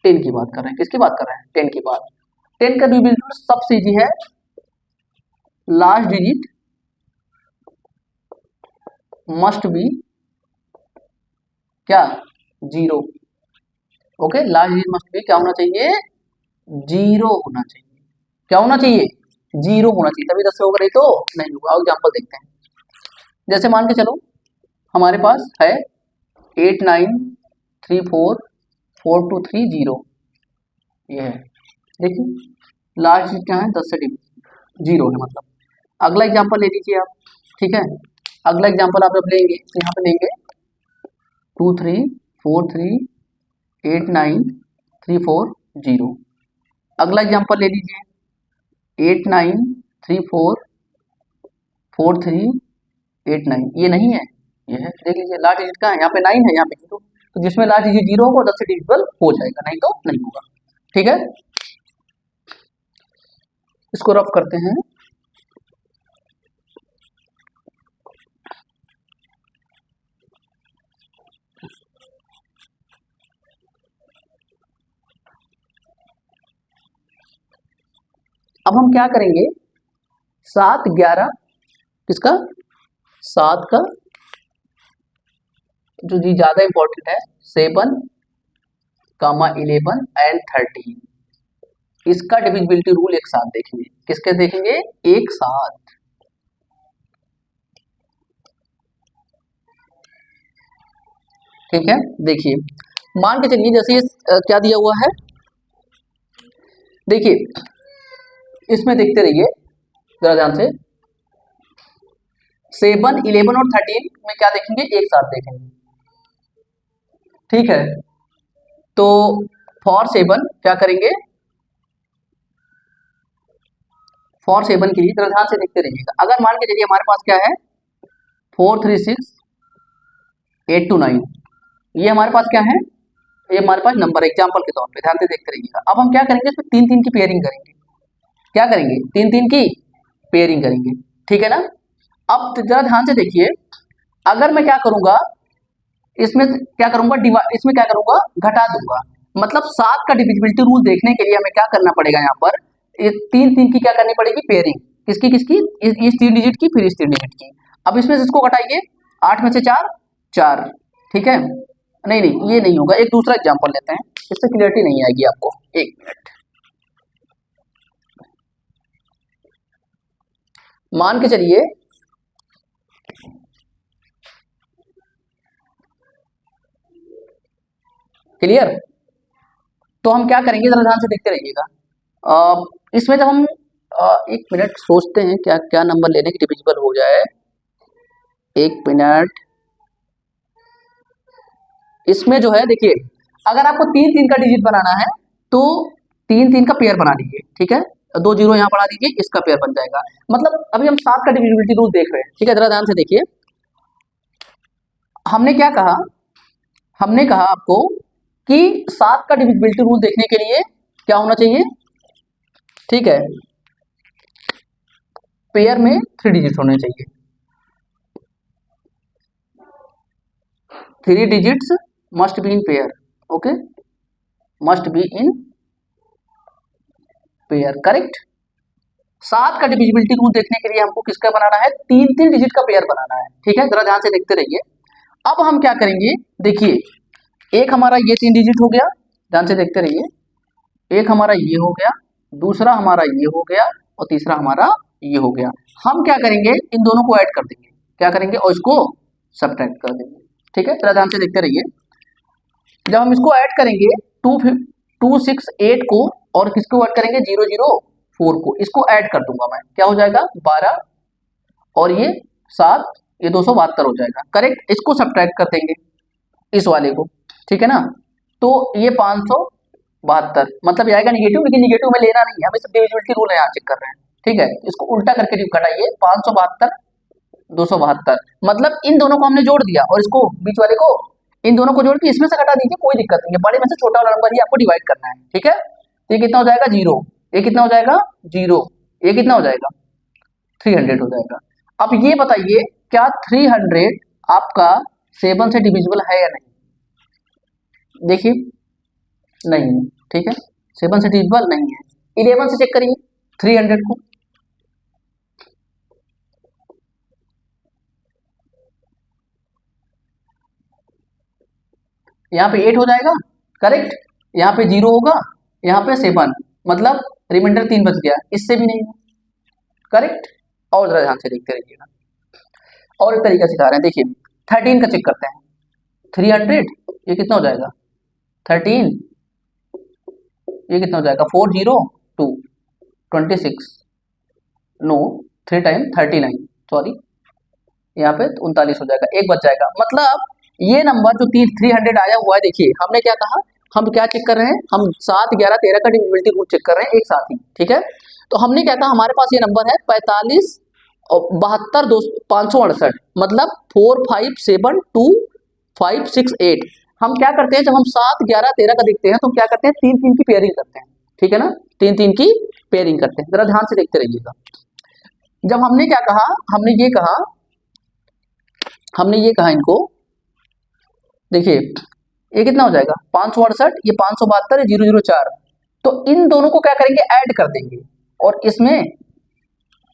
10 की बात कर रहे हैं। किसकी बात कर रहे हैं? 10 की बात। 10 का डिविजिबिलिटी रूल सबसे इजी है। लास्ट डिजिट मस्ट बी क्या? 0। Okay, last digit must be क्या होना चाहिए? 0 होना चाहिए। क्या होना चाहिए? 0 होना चाहिए, तभी 10 से होगा, नहीं तो नहीं होगा। एग्जाम्पल देखते हैं। जैसे मान के चलो हमारे पास है 8 9 3 4 4 2 3 0, ये है। देखिए लास्ट डिजिट क्या है? 10 से 0 है मतलब। अगला एग्जाम्पल ले लीजिए आप। ठीक है, अगला एग्जाम्पल आप जब लेंगे तो यहाँ पे लेंगे 2 3 4 3 8 9 3 4 0। अगला एग्जाम्पल ले लीजिए 8 9 3 4 4 3 8 9। ये नहीं है, ये है। देख लीजिए लास्ट डिजिट का है, यहाँ पे 9 है, यहाँ पे 0। तो जिसमें लास्ट डिजिट 0 होगा 10 से डिविजिबल हो जाएगा, नहीं तो नहीं होगा। ठीक है, इसको रफ करते हैं। अब हम क्या करेंगे? 7 11 किसका? 7 का जो जी ज्यादा इंपॉर्टेंट है 7 11 एंड 13, इसका डिविजिबिलिटी रूल एक साथ देखेंगे। किसके देखेंगे? एक साथ। ठीक है, देखिए मान के चलिए जैसे ये क्या दिया हुआ है, देखिए इसमें देखते रहिए जरा ध्यान से, 7, 11 और 13 में क्या देखेंगे, एक साथ देखेंगे, ठीक है। तो फॉर 7 क्या करेंगे, फॉर 7 के लिए जरा ध्यान से देखते रहिएगा। अगर मान के चलिए हमारे पास क्या है 4, 3, 6, 8 to 9, ये हमारे पास क्या है, ये हमारे पास नंबर एग्जाम्पल के तौर पे ध्यान से देखते रहिएगा। अब हम क्या करेंगे, इसमें 3-3 की पेयरिंग करेंगे, क्या करेंगे, 3-3 की पेयरिंग करेंगे, ठीक है ना। अब जरा ध्यान से देखिए, अगर मैं क्या करूंगा, इसमें क्या करूंगा, इसमें क्या करूंगा, घटा दूंगा, मतलब 7 का डिविजिबिलिटी रूल देखने के लिए हमें क्या करना पड़ेगा, यहाँ पर ये 3-3 की क्या करनी पड़ेगी, पेयरिंग, किसकी किसकी, इस 3 डिजिट की, फिर इस 3 डिजिट की। अब इसमें से इसको घटाइए, 8 में से 4, 4, ठीक है। नहीं नहीं ये नहीं होगा, एक दूसरा एग्जाम्पल लेते हैं, इससे क्लियरिटी नहीं आएगी आपको, एक मिनट। मान के चलिए क्लियर, तो हम क्या करेंगे, जरा ध्यान से देखते रहिएगा। इसमें जब हम एक मिनट सोचते हैं क्या क्या नंबर लेने की डिविजिबल हो जाए, एक मिनट। इसमें जो है देखिए, अगर आपको 3-3 का डिजिट बनाना है तो 3-3 का पेयर बना लीजिए, ठीक है, 2 जीरो यहाँ बढ़ा दीजिए, इसका पेयर बन जाएगा। मतलब अभी हम 7 का डिविजिबिलिटी रूल देख रहे हैं, ठीक है, जरा ध्यान से देखिए। हमने क्या कहा, हमने कहा आपको कि 7 का डिविजिबिलिटी रूल देखने के लिए क्या होना चाहिए, ठीक है, पेयर में 3 डिजिट होने चाहिए, 3 digits must be in pair, okay, must be in pair, correct. 7 का डिविजिबिलिटी रूल देखने के लिए हमको किसका बनाना है, 3-3 डिजिट का पेयर बनाना है, ठीक है, जरा ध्यान से देखते रहिए। अब हम क्या करेंगे, देखिए एक हमारा ये 3 डिजिट हो गया, ध्यान से देखते रहिए, एक हमारा ये हो गया, दूसरा हमारा ये हो गया, और तीसरा हमारा ये हो गया। हम क्या करेंगे, इन दोनों को ऐड कर देंगे, क्या करेंगे, और इसको सब्ट्रैक्ट कर देंगे, ठीक है, जरा ध्यान से देखते रहिए। जब हम इसको ऐड करेंगे 2, 6, 8 को, और किसको ऐड करेंगे, 0, 0, 4 को, इसको ऐड कर दूंगा मैं, क्या हो जाएगा 12, और ये 7, ये 272 हो जाएगा, करेक्ट। इसको सब्ट्रैक्ट कर देंगे इस वाले को, ठीक है ना, तो ये 572, मतलब ये आएगा निगेटिव, लेकिन निगेटिव में लेना नहीं है, हम इस डिविजिबिलिटी रूल यहाँ चेक कर रहे हैं, ठीक है। इसको उल्टा करके घटाइए, 572, 272, मतलब इन दोनों को हमने जोड़ दिया, और इसको बीच वाले को, इन दोनों को जोड़ के इसमें से घटा दीजिए, कोई दिक्कत नहीं है, बड़े में से छोटा वाला नंबर ही आपको डिवाइड करना है, ठीक है। तो ये कितना हो जाएगा, 0, ये कितना हो जाएगा, 0, ये कितना हो जाएगा, 300 हो जाएगा। अब ये बताइए क्या 300 आपका 7 से डिविजिबल है या नहीं, देखिए नहीं है, ठीक है, 7 से डिविजिबल नहीं है। 11 से चेक करिए 300 को, यहाँ पे 8 हो जाएगा, करेक्ट, यहाँ पे 0 होगा, यहाँ पे 7, मतलब रिमाइंडर 3 बच गया, इससे भी नहीं, करेक्ट। और जरा ध्यान से देखते रहिएगा, और एक तरीका सिखा रहे हैं, देखिए 13 का चेक करते हैं, 300 ये कितना हो जाएगा, 13 ये कितना हो जाएगा, 402, 26, नो 3 टाइम 39, सॉरी यहाँ पे 39 हो जाएगा, एक बच जाएगा। मतलब ये नंबर जो 300 आया हुआ है, देखिए हमने क्या कहा, हम क्या चेक कर रहे हैं, हम 7, 11, 13 का डिविजिबिलिटी रूल चेक कर रहे हैं एक साथ ही, ठीक है। तो हमने क्या कहा, हमारे पास ये नंबर है 45 और 72, 568, मतलब 4, 5, 7, 2, 5, 6, 8। हम क्या करते हैं, जब हम 7, 11, 13 का देखते हैं तो हम क्या करते हैं, 3-3 की पेयरिंग करते हैं, ठीक है ना, 3-3 की पेयरिंग करते हैं, जरा ध्यान से देखते रहिएगा। जब हमने क्या कहा, हमने ये कहा इनको, देखिए ये कितना हो जाएगा, 568, ये 572, ये 004, तो इन दोनों को क्या करेंगे, ऐड कर देंगे, और इसमें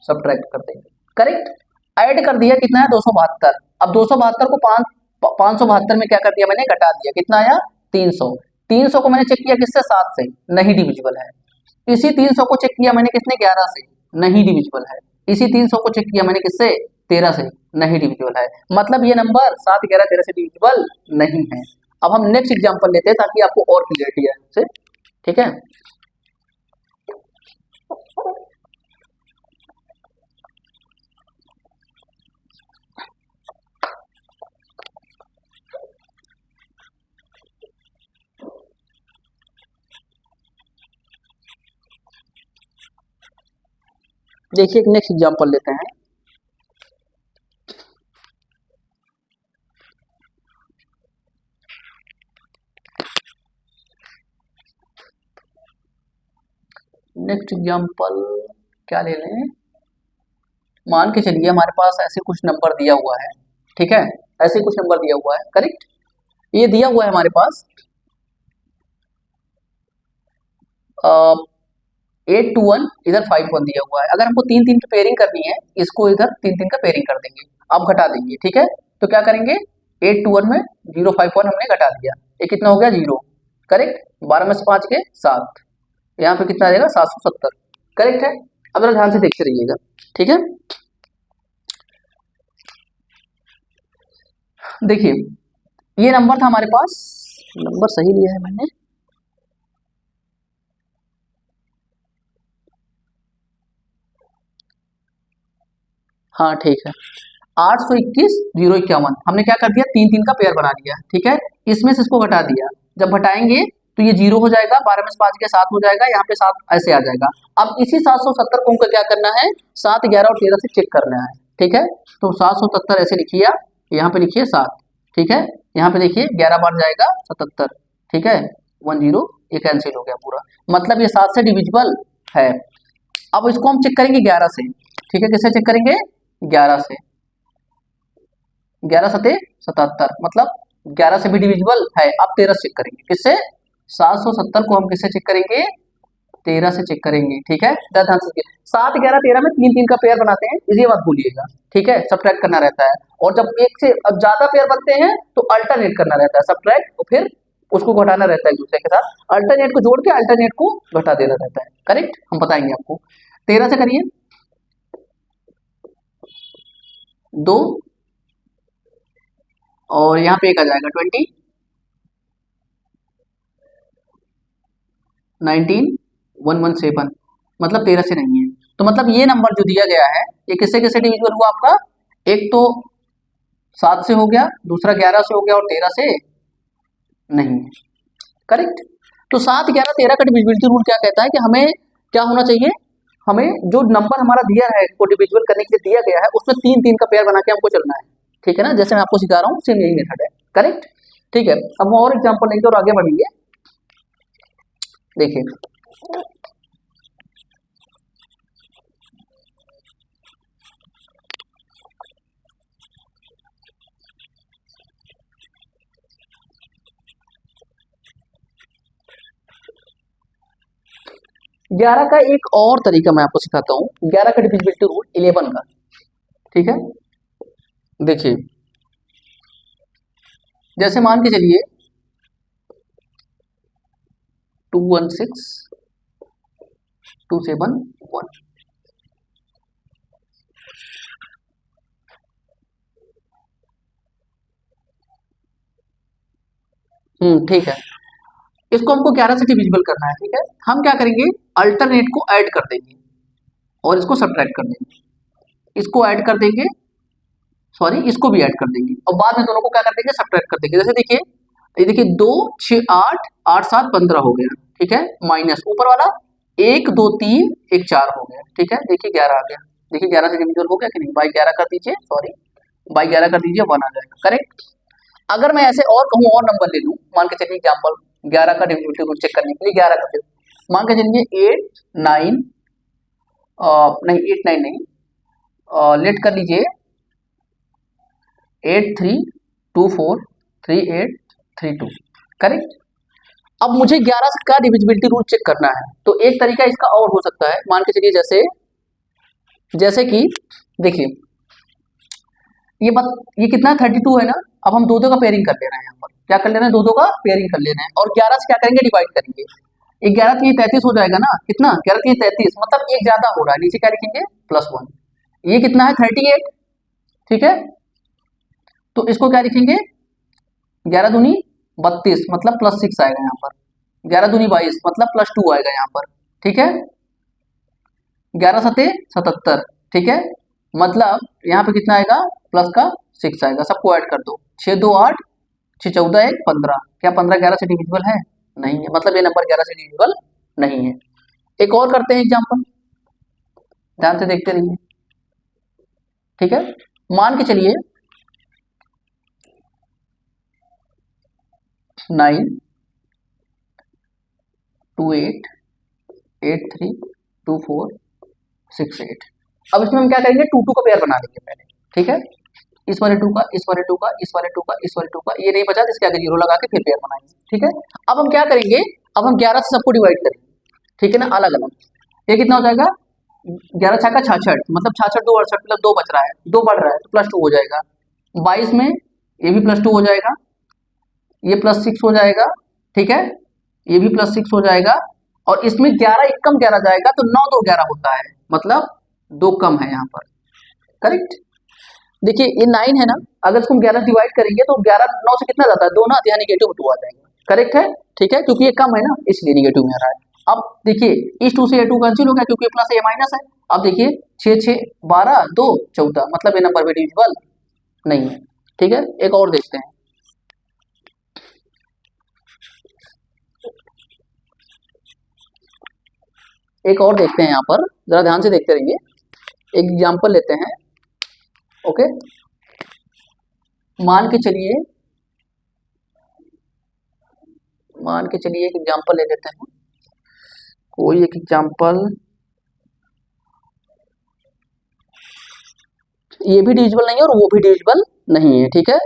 सब्ट्रैक्ट कर देंगे, करेक्ट। ऐड कर दिया, कितना है 272, अब 272 को 572 में क्या कर दिया मैंने, घटा दिया, कितना आया 300, 300 को मैंने चेक किया किससे, 7 से, नहीं डिविजिबल है। इसी 300 को चेक किया मैंने किसने, 11 से, नहीं डिविजिबल है। इसी 300 को चेक किया मैंने किससे, 13 से, नहीं डिविजिबल है। मतलब ये नंबर 7, 11, 13 से डिविजिबल नहीं है। अब हम नेक्स्ट एग्जांपल लेते हैं ताकि आपको और क्लियरिटी आए उससे, ठीक है। देखिए एक नेक्स्ट एग्जांपल लेते हैं। नेक्स्ट एग्जांपल क्या ले लें, मान के चलिए हमारे पास ऐसे कुछ नंबर दिया हुआ है, ठीक है, ऐसे कुछ नंबर दिया हुआ है, करेक्ट। ये दिया हुआ है हमारे पास 821, इधर 51 दिया हुआ है। अगर हमको 3 3 की पेयरिंग करनी है, इसको इधर 3 3 का पेयरिंग कर देंगे, अब घटा देंगे, ठीक है। तो क्या करेंगे, 821 में 051 हमने घटा दिया, ये कितना हो गया 0, करेक्ट। 12 में से 5 के 7, यहाँ पे कितना आ जाएगा 770, करेक्ट है। अब जरा ध्यान से देखते रहिएगा, ठीक है। देखिए ये नंबर था हमारे पास, नंबर सही लिया है मैंने, हाँ ठीक है, 821 051 हमने क्या कर दिया, 3 3 का पेयर बना दिया, ठीक है। इसमें से इसको घटा दिया, जब घटाएंगे तो ये 0 हो जाएगा, 12 में से 5 के 7 हो जाएगा, यहाँ पे 7 ऐसे आ जाएगा। अब इसी 770 को हमको क्या करना है, 7 11 और 13 से चेक करना है, ठीक है। तो 770 ऐसे लिखिए आप, यहाँ पे लिखिए 7, ठीक है। यहाँ पे देखिए 11 बार जाएगा 77, ठीक है, 10, ये कैंसिल हो गया पूरा, मतलब ये 7 से डिविजिबल है। अब इसको हम चेक करेंगे 11 से, ठीक है, किससे चेक करेंगे, 11 से, 11 सते 77, मतलब 11 से भी डिविजिबल है। अब 13 से चेक करेंगे, किससे, 770 को हम किससे चेक करेंगे, 13 से चेक करेंगे, ठीक है। 7 11 13 में 3 3 का पेयर बनाते हैं, इसे मत भूलिएगा, ठीक है, सब्ट्रैक्ट करना रहता है। और जब एक से अब ज्यादा पेयर बनते हैं तो अल्टरनेट करना रहता है, सब्ट्रैक्ट और फिर उसको घटाना रहता है एक दूसरे के साथ, अल्टरनेट को जोड़ के अल्टरनेट को घटा देना रहता है, करेक्ट, हम बताएंगे आपको। 13 से करिए 2 और यहाँ पे एक आ जाएगा 20, 19 117, मतलब 13 से नहीं है। तो मतलब ये नंबर जो दिया गया है ये किससे किससे डिविजिबल हुआ आपका, एक तो 7 से हो गया, दूसरा 11 से हो गया और 13 से नहीं है, करेक्ट। तो 7 11 13 का डिविजिबिलिटी रूल क्या कहता है कि हमें क्या होना चाहिए, हमें जो नंबर हमारा दिया है को डिविजिबल करने के लिए दिया गया है उसमें 3 3 का पेयर बना के हमको चलना है, ठीक है ना, जैसे मैं आपको सिखा रहा हूँ सेम यही मेथड है, करेक्ट, ठीक है। अब हम और एग्जांपल लेंगे और आगे बढ़ेंगे। देखिए 11 का एक और तरीका मैं आपको सिखाता हूँ, 11 का डिविजिबिलिटी रूल 11 का, ठीक है। देखिए जैसे मान के चलिए 216 271, ठीक है, इसको हमको 11 से डिविजिबल करना है, ठीक है। हम क्या करेंगे, अल्टरनेट को ऐड कर देंगे और इसको सब्ट्रैक्ट कर देंगे, इसको ऐड कर देंगे, सॉरी इसको भी ऐड कर देंगे और बाद में दोनों को क्या कर देंगे, सब्ट्रैक्ट कर देंगे। जैसे देखिए ये देखिए 2 6 8 8 7 15 हो गया, ठीक है, माइनस ऊपर वाला 1 2 3 1 4 हो गया, ठीक है। देखिए 11 आ गया, देखिए 11 से डिविजिबल हो गया कि नहीं, बाई 11 कर दीजिए, सॉरी बाई 11 कर दीजिए, 1 आ जाएगा, करेक्ट। अगर मैं ऐसे और कहूँ और नंबर ले लूँ, मान के चलिए एग्जाम्पल 11 का डिविजिबिलिटी रूल चेक करने के लिए 11 का, मान के चलिए 8 9 नहीं 8 9 नहीं, लेट कर लीजिए 8 3 2 4 3 8 3 2, करेक्ट। अब मुझे 11 का डिविजिबिलिटी रूल चेक करना है, तो एक तरीका इसका और हो सकता है, मान के चलिए जैसे जैसे कि देखिए ये कितना 32 है ना, अब हम 2 2 का पेयरिंग कर ले रहे हैं, यहाँ पर क्या कर ले रहे हैं, 2 2 का पेयरिंग कर ले रहे हैं और 11 से क्या करेंगे, डिवाइड करेंगे, 11 3 33 हो जाएगा ना, कितना 11 3 33, मतलब एक ज्यादा हो रहा है, नीचे क्या लिखेंगे +1, ये कितना है 38, ठीक है। तो इसको क्या लिखेंगे, 11 दूनी 32 मतलब +6 आएगा यहाँ पर। 11 दूनी 22 मतलब +2 आएगा यहाँ पर, ठीक है। 11 सते 77, ठीक है। मतलब यहाँ पे कितना आएगा, प्लस का 6 आएगा। सबको ऐड कर दो, 6 2 8, 6 14 1 15। क्या 15 11 से डिविजिबल है? नहीं है, मतलब ये नंबर 11 से डिविजिबल नहीं है। एक और करते हैं एग्जाम्पल, ध्यान से देखते रहिए, ठीक है। मान के चलिए 9 2 8 8 3 2 4 6 8। अब इसमें हम क्या करेंगे, 2 2 का पेयर बना लेंगे पहले, ठीक है। इस वाले 2 का, इस वाले 2 का, इस वाले 2 का, इस वाले 2 का, ये नहीं बचा तो इसके आगे 0 लगा के फिर पेयर बनाएंगे, ठीक है। अब हम क्या करेंगे, अब हम 11 से सबको डिवाइड करेंगे, ठीक है ना, अलग अलग। ये कितना हो जाएगा, 11 छक्का 66, मतलब 66 2 68, मतलब 2 बच रहा है, 2 बढ़ रहा है तो +2 हो जाएगा। 22 में ये भी +2 हो जाएगा, ये +6 हो जाएगा, ठीक है, ये भी +6 हो जाएगा। और इसमें 11 एक कम 11 जाएगा तो 9 2 11 होता है, मतलब 2 कम है यहाँ पर, करेक्ट। देखिए ये 9 है ना, अगर इसको हम 11 डिवाइड करेंगे तो 11 9 से कितना जाता है, 2 ना, तो यहाँ नेगेटिव 2 आ जाएगा, करेक्ट है, ठीक है, क्योंकि ये कम है ना इसलिए नेगेटिव में आ रहा है। अब देखिए इस 2 से ये 2 कैंसिल हो गया क्योंकि ये प्लस है, ये माइनस है। अब देखिए 6 6 12 2 14, मतलब ये नंबर भी डिविजिबल नहीं है, ठीक है। एक और देखते हैं, एक और देखते हैं यहाँ पर, जरा ध्यान से देखते रहिए। एक एग्जाम्पल लेते हैं, ओके। मान के चलिए एक एग्जाम्पल ले लेते हैं, कोई एक एग्जाम्पल। ये भी डिविजिबल नहीं है और वो भी डिविजिबल नहीं है, ठीक है।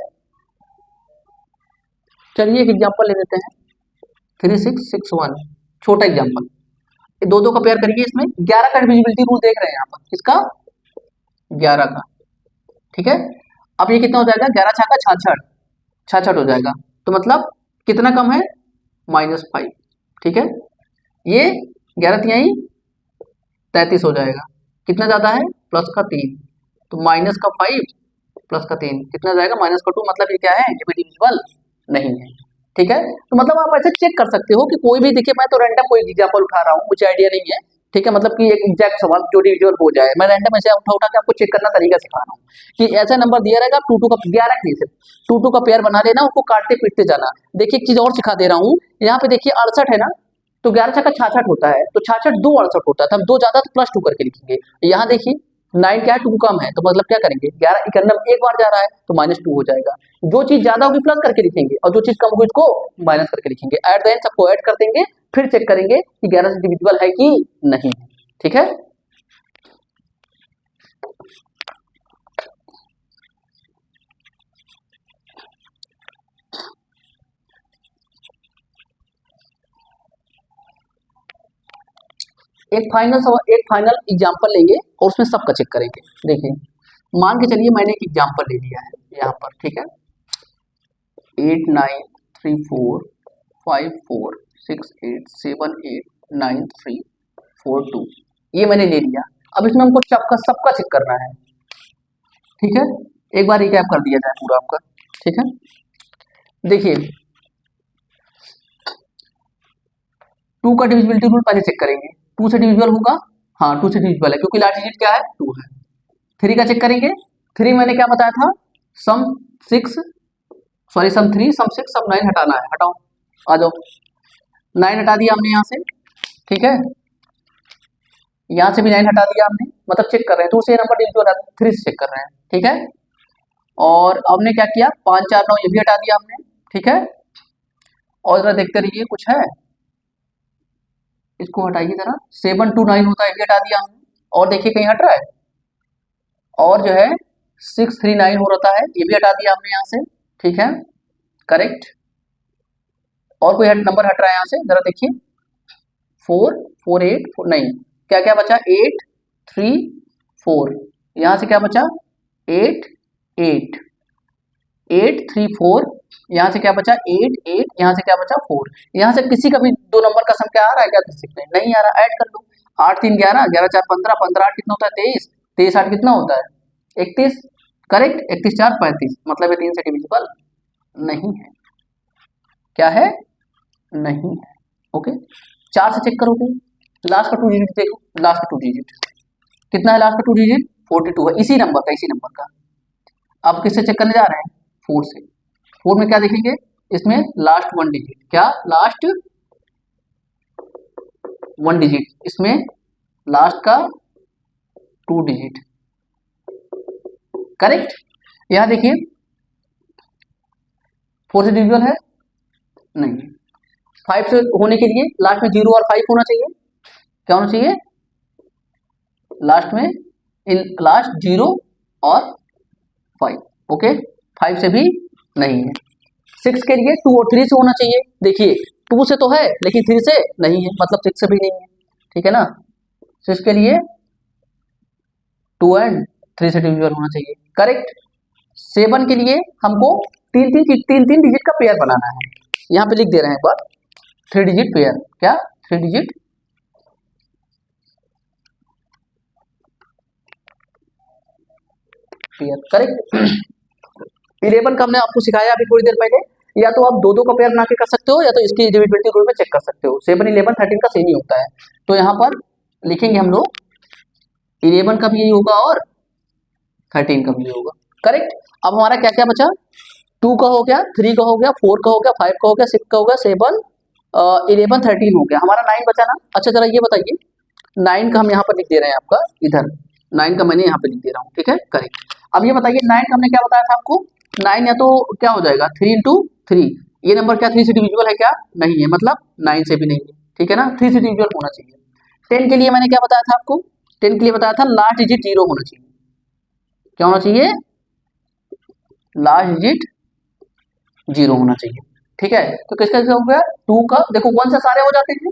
चलिए एक एग्जाम्पल ले लेते हैं, 3 6 6 1, छोटा एग्जाम्पल। दो दो का पेयर करिए, इसमें 11 का डिविजिबिलिटी रूल देख रहे हैं यहाँ पर, किसका, 11 का, ठीक है। अब ये कितना हो जाएगा, 11 छक्का 66, 66 हो जाएगा, तो मतलब कितना कम है, -5, ठीक है। ये 11 तिहाई 33 हो जाएगा, कितना ज्यादा है, +3, तो -5 +3 कितना जाएगा, -2, मतलब ये क्या है, ये भी डिविजिबल नहीं है, ठीक है। तो मतलब आप ऐसे चेक कर सकते हो कि कोई भी, देखिए मैं तो रैंडम कोई एग्जाम्पल उठा रहा हूँ, मुझे आइडिया नहीं है, ठीक है, मतलब कि एक एग्जैक्ट सवाल जो डिविजिबल हो जाए, मैं रैंडम ऐसे उठा उठा के आपको चेक करना तरीका सिखा रहा हूँ कि ऐसा नंबर दिया रहेगा, 2 2 का 11 नहीं, सिर्फ 2 2 का पेयर बना लेना, उसको काटते पीटते जाना। देखिए एक चीज और सिखा दे रहा हूँ, यहाँ पे देखिए 68 है ना, तो 11 छक्का 66 होता है, तो 66 2 68 होता है, तो हम 2 ज्यादा तो +2 करके लिखेंगे। यहाँ देखिए 9 क्या है, 2 कम है, तो मतलब क्या करेंगे, 11 91 एक बार जा रहा है तो -2 हो जाएगा। जो चीज ज्यादा होगी प्लस करके लिखेंगे और जो चीज कम होगी उसको माइनस करके लिखेंगे। एट द एंड सबको ऐड कर देंगे, फिर चेक करेंगे कि 11 से डिविजिबल है कि नहीं, ठीक है। एक फाइनल एग्जांपल लेंगे और उसमें सबका चेक करेंगे। देखिए मान के चलिए मैंने एक एग्जांपल ले लिया है यहाँ पर, ठीक है, 8 9 3 4 5 4 6 8 7 8 9 3 4 2, ये मैंने ले लिया। अब इसमें हमको सबका चेक करना है, ठीक है। एक बार रिकैप कर दिया जाए पूरा आपका, ठीक है। देखिए 2 का डिविजिबिलिटी रूल पहले चेक करेंगे, 2 से डिविजिबल होगा, हाँ 2 से डिविजिबल है क्योंकि लार्ज डिजिट क्या है, 2 है। 3 का चेक करेंगे, 3 मैंने क्या बताया था, सम 6 सॉरी सम 3 सम 6 सम 9 हटाना है, हटाओ, आ जाओ, 9 हटा दिया हमने यहाँ से, ठीक है, यहाँ से भी 9 हटा दिया हमने, मतलब चेक कर रहे हैं 2 से नंबर डिविजिबल है, 3 से चेक कर रहे हैं, ठीक है। और हमने क्या किया, 5 4 9 ये भी हटा दिया हमने, ठीक है। और जरा देखते रहिए कुछ है, इसको हटाइए जरा, 7 2 9 होता है, ये भी हटा दिया हमने। और देखिए कहीं हट रहा है, और जो है 6 3 9 हो रहा है, ये भी हटा दिया हमने यहाँ से, ठीक है, करेक्ट। और कोई नंबर हट रहा है यहाँ से, जरा देखिए 4 4 8 4, नहीं, क्या क्या बचा, 8 3 4, यहाँ से क्या बचा 8 8 8 3 4, यहाँ से क्या बचा 8 8, यहाँ से क्या बचा 4, यहाँ से किसी का भी दो नंबर का सम क्या आ रहा है क्या, नहीं आ रहा, ऐड कर लो, 8 3 11 11 4 15 15 8 कितना होता है 23 23 8 कितना होता है 31, करेक्ट, 31 4 35, मतलब ये 3 से डिविजिबल नहीं है, क्या है, नहीं है। ओके, 4 से चेक करोगे, लास्ट का 2 डिजिट देखो, लास्ट का 2 डिजिट कितना है, लास्ट का 2 डिजिट 42 है, इसी नंबर का, इसी नंबर का। अब किससे चेक करने जा रहे हैं, 4 से। 4 में क्या देखेंगे, इसमें लास्ट 1 डिजिट, क्या लास्ट 1 डिजिट, इसमें लास्ट का 2 डिजिट, करेक्ट। यहां देखिए 4 से डिविजिबल है, नहीं। 5 से होने के लिए लास्ट में 0 और 5 होना चाहिए, क्या होना चाहिए, लास्ट में लास्ट 0 और 5। ओके, 5 से भी नहीं है। 6 के लिए 2 और 3 से होना चाहिए, देखिए 2 से तो है लेकिन 3 से नहीं है, मतलब 6 से भी नहीं है, ठीक है ना। 6 के लिए 2 एंड 3 से डिविजिबल होना चाहिए, करेक्ट। 7 के लिए हमको तीन डिजिट का पेयर बनाना है, यहाँ पे लिख दे रहे हैं एक बार, 3 डिजिट पेयर, क्या 3 डिजिट पेयर, करेक्ट। 11 का हमने आपको सिखाया अभी थोड़ी देर पहले, या तो आप 2 का पेयर बना के कर सकते हो, या तो इसकी डिविजिबिलिटी रूल में चेक कर सकते हो। 7, 11, 13 का सेम ही होता है, तो यहाँ पर लिखेंगे हम लोग 11 का भी यही होगा और 13 का भी यही होगा, करेक्ट। अब हमारा क्या क्या बचा, 2 का हो गया, 3 का हो गया, 4 का हो गया, 5 का हो गया, 6 का हो गया, 7, 11, 13 हो गया, हमारा 9 बचा ना। अच्छा जरा ये बताइए, 9 का हम यहाँ पर लिख दे रहे हैं आपका इधर, 9 का मैंने यहाँ पे लिख दे रहा हूँ, ठीक है, करेक्ट। अब ये बताइए 9 का हमने क्या बताया था आपको, 9 या तो क्या हो जाएगा 3 इंटू 3, ये नंबर क्या 3 से डिविजिबल है, क्या नहीं है, मतलब 9 से भी नहीं है, ठीक है ना, 3 से डिविजिबल होना चाहिए। 10 के लिए मैंने क्या बताया था आपको, 10 के लिए बताया था लास्ट डिजिट 0 होना चाहिए, क्या होना चाहिए, लास्ट डिजिट 0 होना चाहिए, ठीक है। तो किसका हो गया, 2 का, देखो 1 से सारे हो जाते हैं,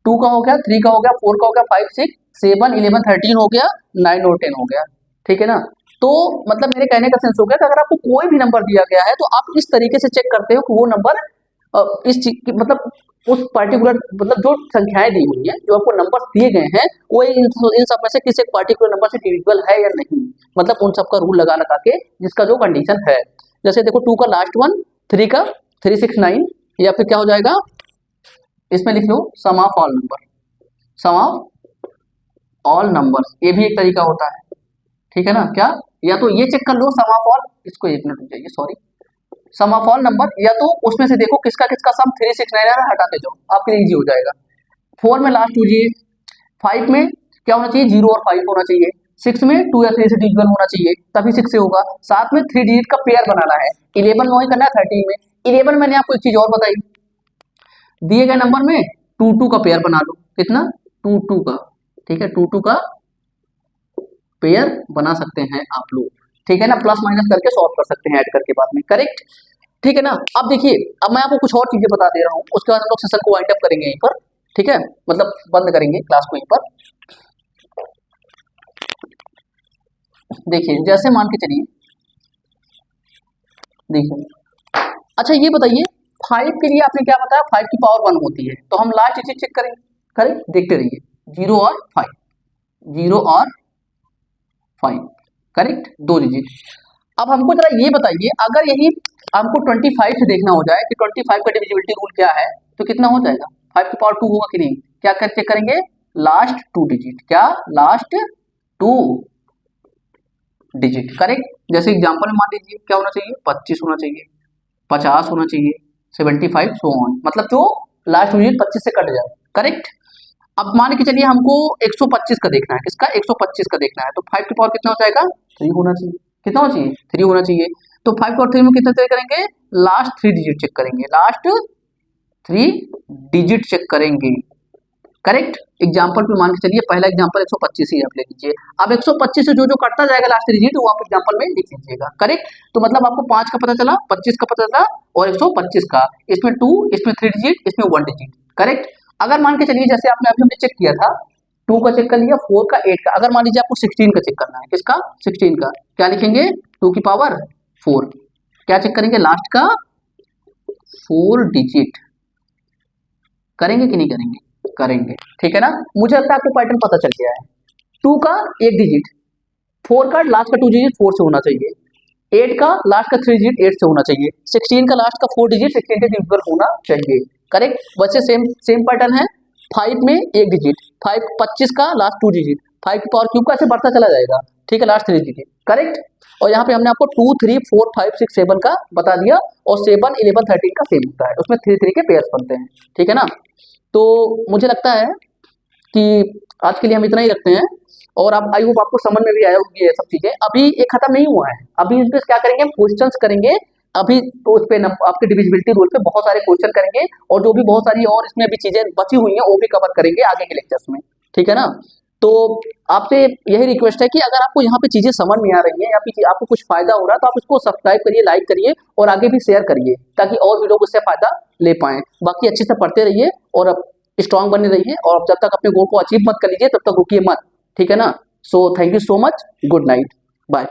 2 का हो गया, 3 का हो गया, 4 का हो गया, 5, 6, 7, 11, 13 हो गया, 9 और 10 हो गया, ठीक है ना। तो मतलब मेरे कहने का सेंस हो गया कि अगर आपको कोई भी नंबर दिया गया है तो आप इस तरीके से चेक करते हो कि वो नंबर इस चीज की मतलब उस पर्टिकुलर मतलब जो संख्याएं दी हुई है, जो आपको नंबर दिए गए हैं, वो इन सब में से किसी एक पर्टिकुलर नंबर से डिविजिबल है या नहीं, मतलब उन सब का रूल लगा लगा के जिसका जो कंडीशन है। जैसे देखो 2 का लास्ट 1, 3 का 369, या फिर क्या हो जाएगा, इसमें लिख लो sum of all number, sum of all numbers, ये भी एक तरीका होता है, ठीक है ना। क्या, या तो ये चेक कर लो सम ऑफ ऑल, इसको एक मिनट रुक जाइए, sorry, sum of all number, या तो उसमें से देखो किसका किसका सम 369 है, हटाते जाओ, आपके लिए इजी हो जाएगा। 4 में लास्ट 2 डिजिट, 5 में क्या होना चाहिए, 0 और 5 होना चाहिए, 6 में 2 या 3 से डिविजिबल होना चाहिए, तभी 6 से होगा, 7 में 3 डिजिट का पेयर बनाना है, 11 में वही करना है, 13 में। 11 मैंने आपको एक चीज और बताई, दिए गए नंबर में 2 2 का पेयर बना लो, कितना 2 2 का, ठीक है, 2 2 का पेयर बना सकते हैं आप लोग, ठीक है ना, प्लस माइनस करके सॉल्व कर सकते हैं ऐड करके बाद में, करेक्ट, ठीक है ना। अब देखिए, अब मैं आपको कुछ और चीजें बता दे रहा हूं, उसके बाद हम लोग सेशन को वाइंड अप करेंगे यहीं पर, ठीक है, मतलब बंद करेंगे क्लास को यहीं पर। देखिए जैसे मान के चलिए, देखिए अच्छा ये बताइए 5 के लिए आपने क्या बताया, 5 की पावर 1 होती है, तो हम लास्ट डिजिट चेक करेंगे, करेक्ट, देखते रहिए, 0 और 5, 0 और 5, करेक्ट, 2 डिजिट। अब हमको जरा ये बताइए, अगर यही हमको 25 से देखना हो जाए कि 25 का डिविजिबिलिटी रूल क्या है, तो कितना हो जाएगा, 5 की पावर 2 होगा कि नहीं, क्या कर चेक करेंगे, लास्ट 2 डिजिट, क्या लास्ट 2 डिजिट, करेक्ट। जैसे एग्जांपल में मान लीजिए क्या होना चाहिए, 25 होना चाहिए, 50 होना चाहिए, 75 सो ऑन, मतलब जो लास्ट डिजिट 25 से कट जाए, करेक्ट। अब मान के चलिए हमको 125 का देखना है, किसका 125 का देखना है, तो 5 की पावर कितना हो जाएगा, 3 होना चाहिए, कितना होना चाहिए, 3 होना चाहिए। तो 5 और 3 में कितना चेक करेंगे, लास्ट 3 डिजिट चेक करेंगे, लास्ट 3 डिजिट चेक करेंगे, करेक्ट। एग्जांपल पे मान के चलिए, पहला एग्जांपल 125 ही आप ले लीजिए। अब 125 से जो जो कटता जाएगा लास्ट डिजिट वो आप एग्जांपल में लिख लीजिएगा, करेक्ट। तो मतलब आपको 5 का पता चला, 25 का पता चला और 125 का, इसमें 2, इसमें 3 डिजिट, इसमें 1 डिजिट, करेक्ट। अगर मान के चलिए जैसे आपने अभी हमने चेक किया था, 2 का चेक कर लिया, 4 का, 8 का, अगर मान लीजिए आपको 16 का चेक करना है, किसका 16 का, क्या लिखेंगे 2 की पावर 4, क्या चेक करेंगे, लास्ट का 4 डिजिट, करेंगे कि नहीं करेंगे, करेंगे, ठीक है ना। मुझे लगता है आपको पैटर्न पता चल गया है, 2 का 1 डिजिट, 4 का लास्ट का 2 डिजिट 4 से होना चाहिए, 8 का लास्ट का 3 डिजिट 8 से होना चाहिए, 16 का लास्ट का 4 डिजिट 16 के डिजिटल होना चाहिए, करेक्ट। वैसे सेम पैटर्न है 5 में 1 डिजिट, 5 25 का लास्ट 2 डिजिट, 5 की पावर क्यूब का ऐसे बढ़ता चला जाएगा, ठीक है, लास्ट 3 डिजिट, करेक्ट। और यहाँ पे हमने आपको 2 3 4 5 6 7 का बता दिया, और 7 11 13 का सेम होता है, उसमें 3 3 के पेयर्स बनते हैं, ठीक है ना। तो मुझे लगता है कि आज के लिए हम इतना ही रखते हैं, और आप आई होप आपको समझ में भी आया होगी ये सब चीजें। अभी ये खत्म नहीं हुआ है, अभी इस पे क्या करेंगे हम, क्वेश्चंस करेंगे अभी, तो उस पे आपके डिविजिबिलिटी रूल पे बहुत सारे क्वेश्चन करेंगे, और जो भी बहुत सारी और इसमें अभी चीजें बची हुई हैं वो भी कवर करेंगे आगे के लेक्चर्स में, ठीक है ना। तो आपसे यही रिक्वेस्ट है कि अगर आपको यहाँ पे चीजें समझ में आ रही हैं या फिर आपको कुछ फायदा हो रहा है तो आप इसको सब्सक्राइब करिए, लाइक करिए, और आगे भी शेयर करिए, ताकि और भी लोग उससे फायदा ले पाएं। बाकी अच्छे से पढ़ते रहिए और स्ट्रांग बने रहिए, और जब तक अपने गोल को अचीव मत कर लीजिए तब तक रुकिए मत, ठीक है ना। So thank you so much, good night, bye.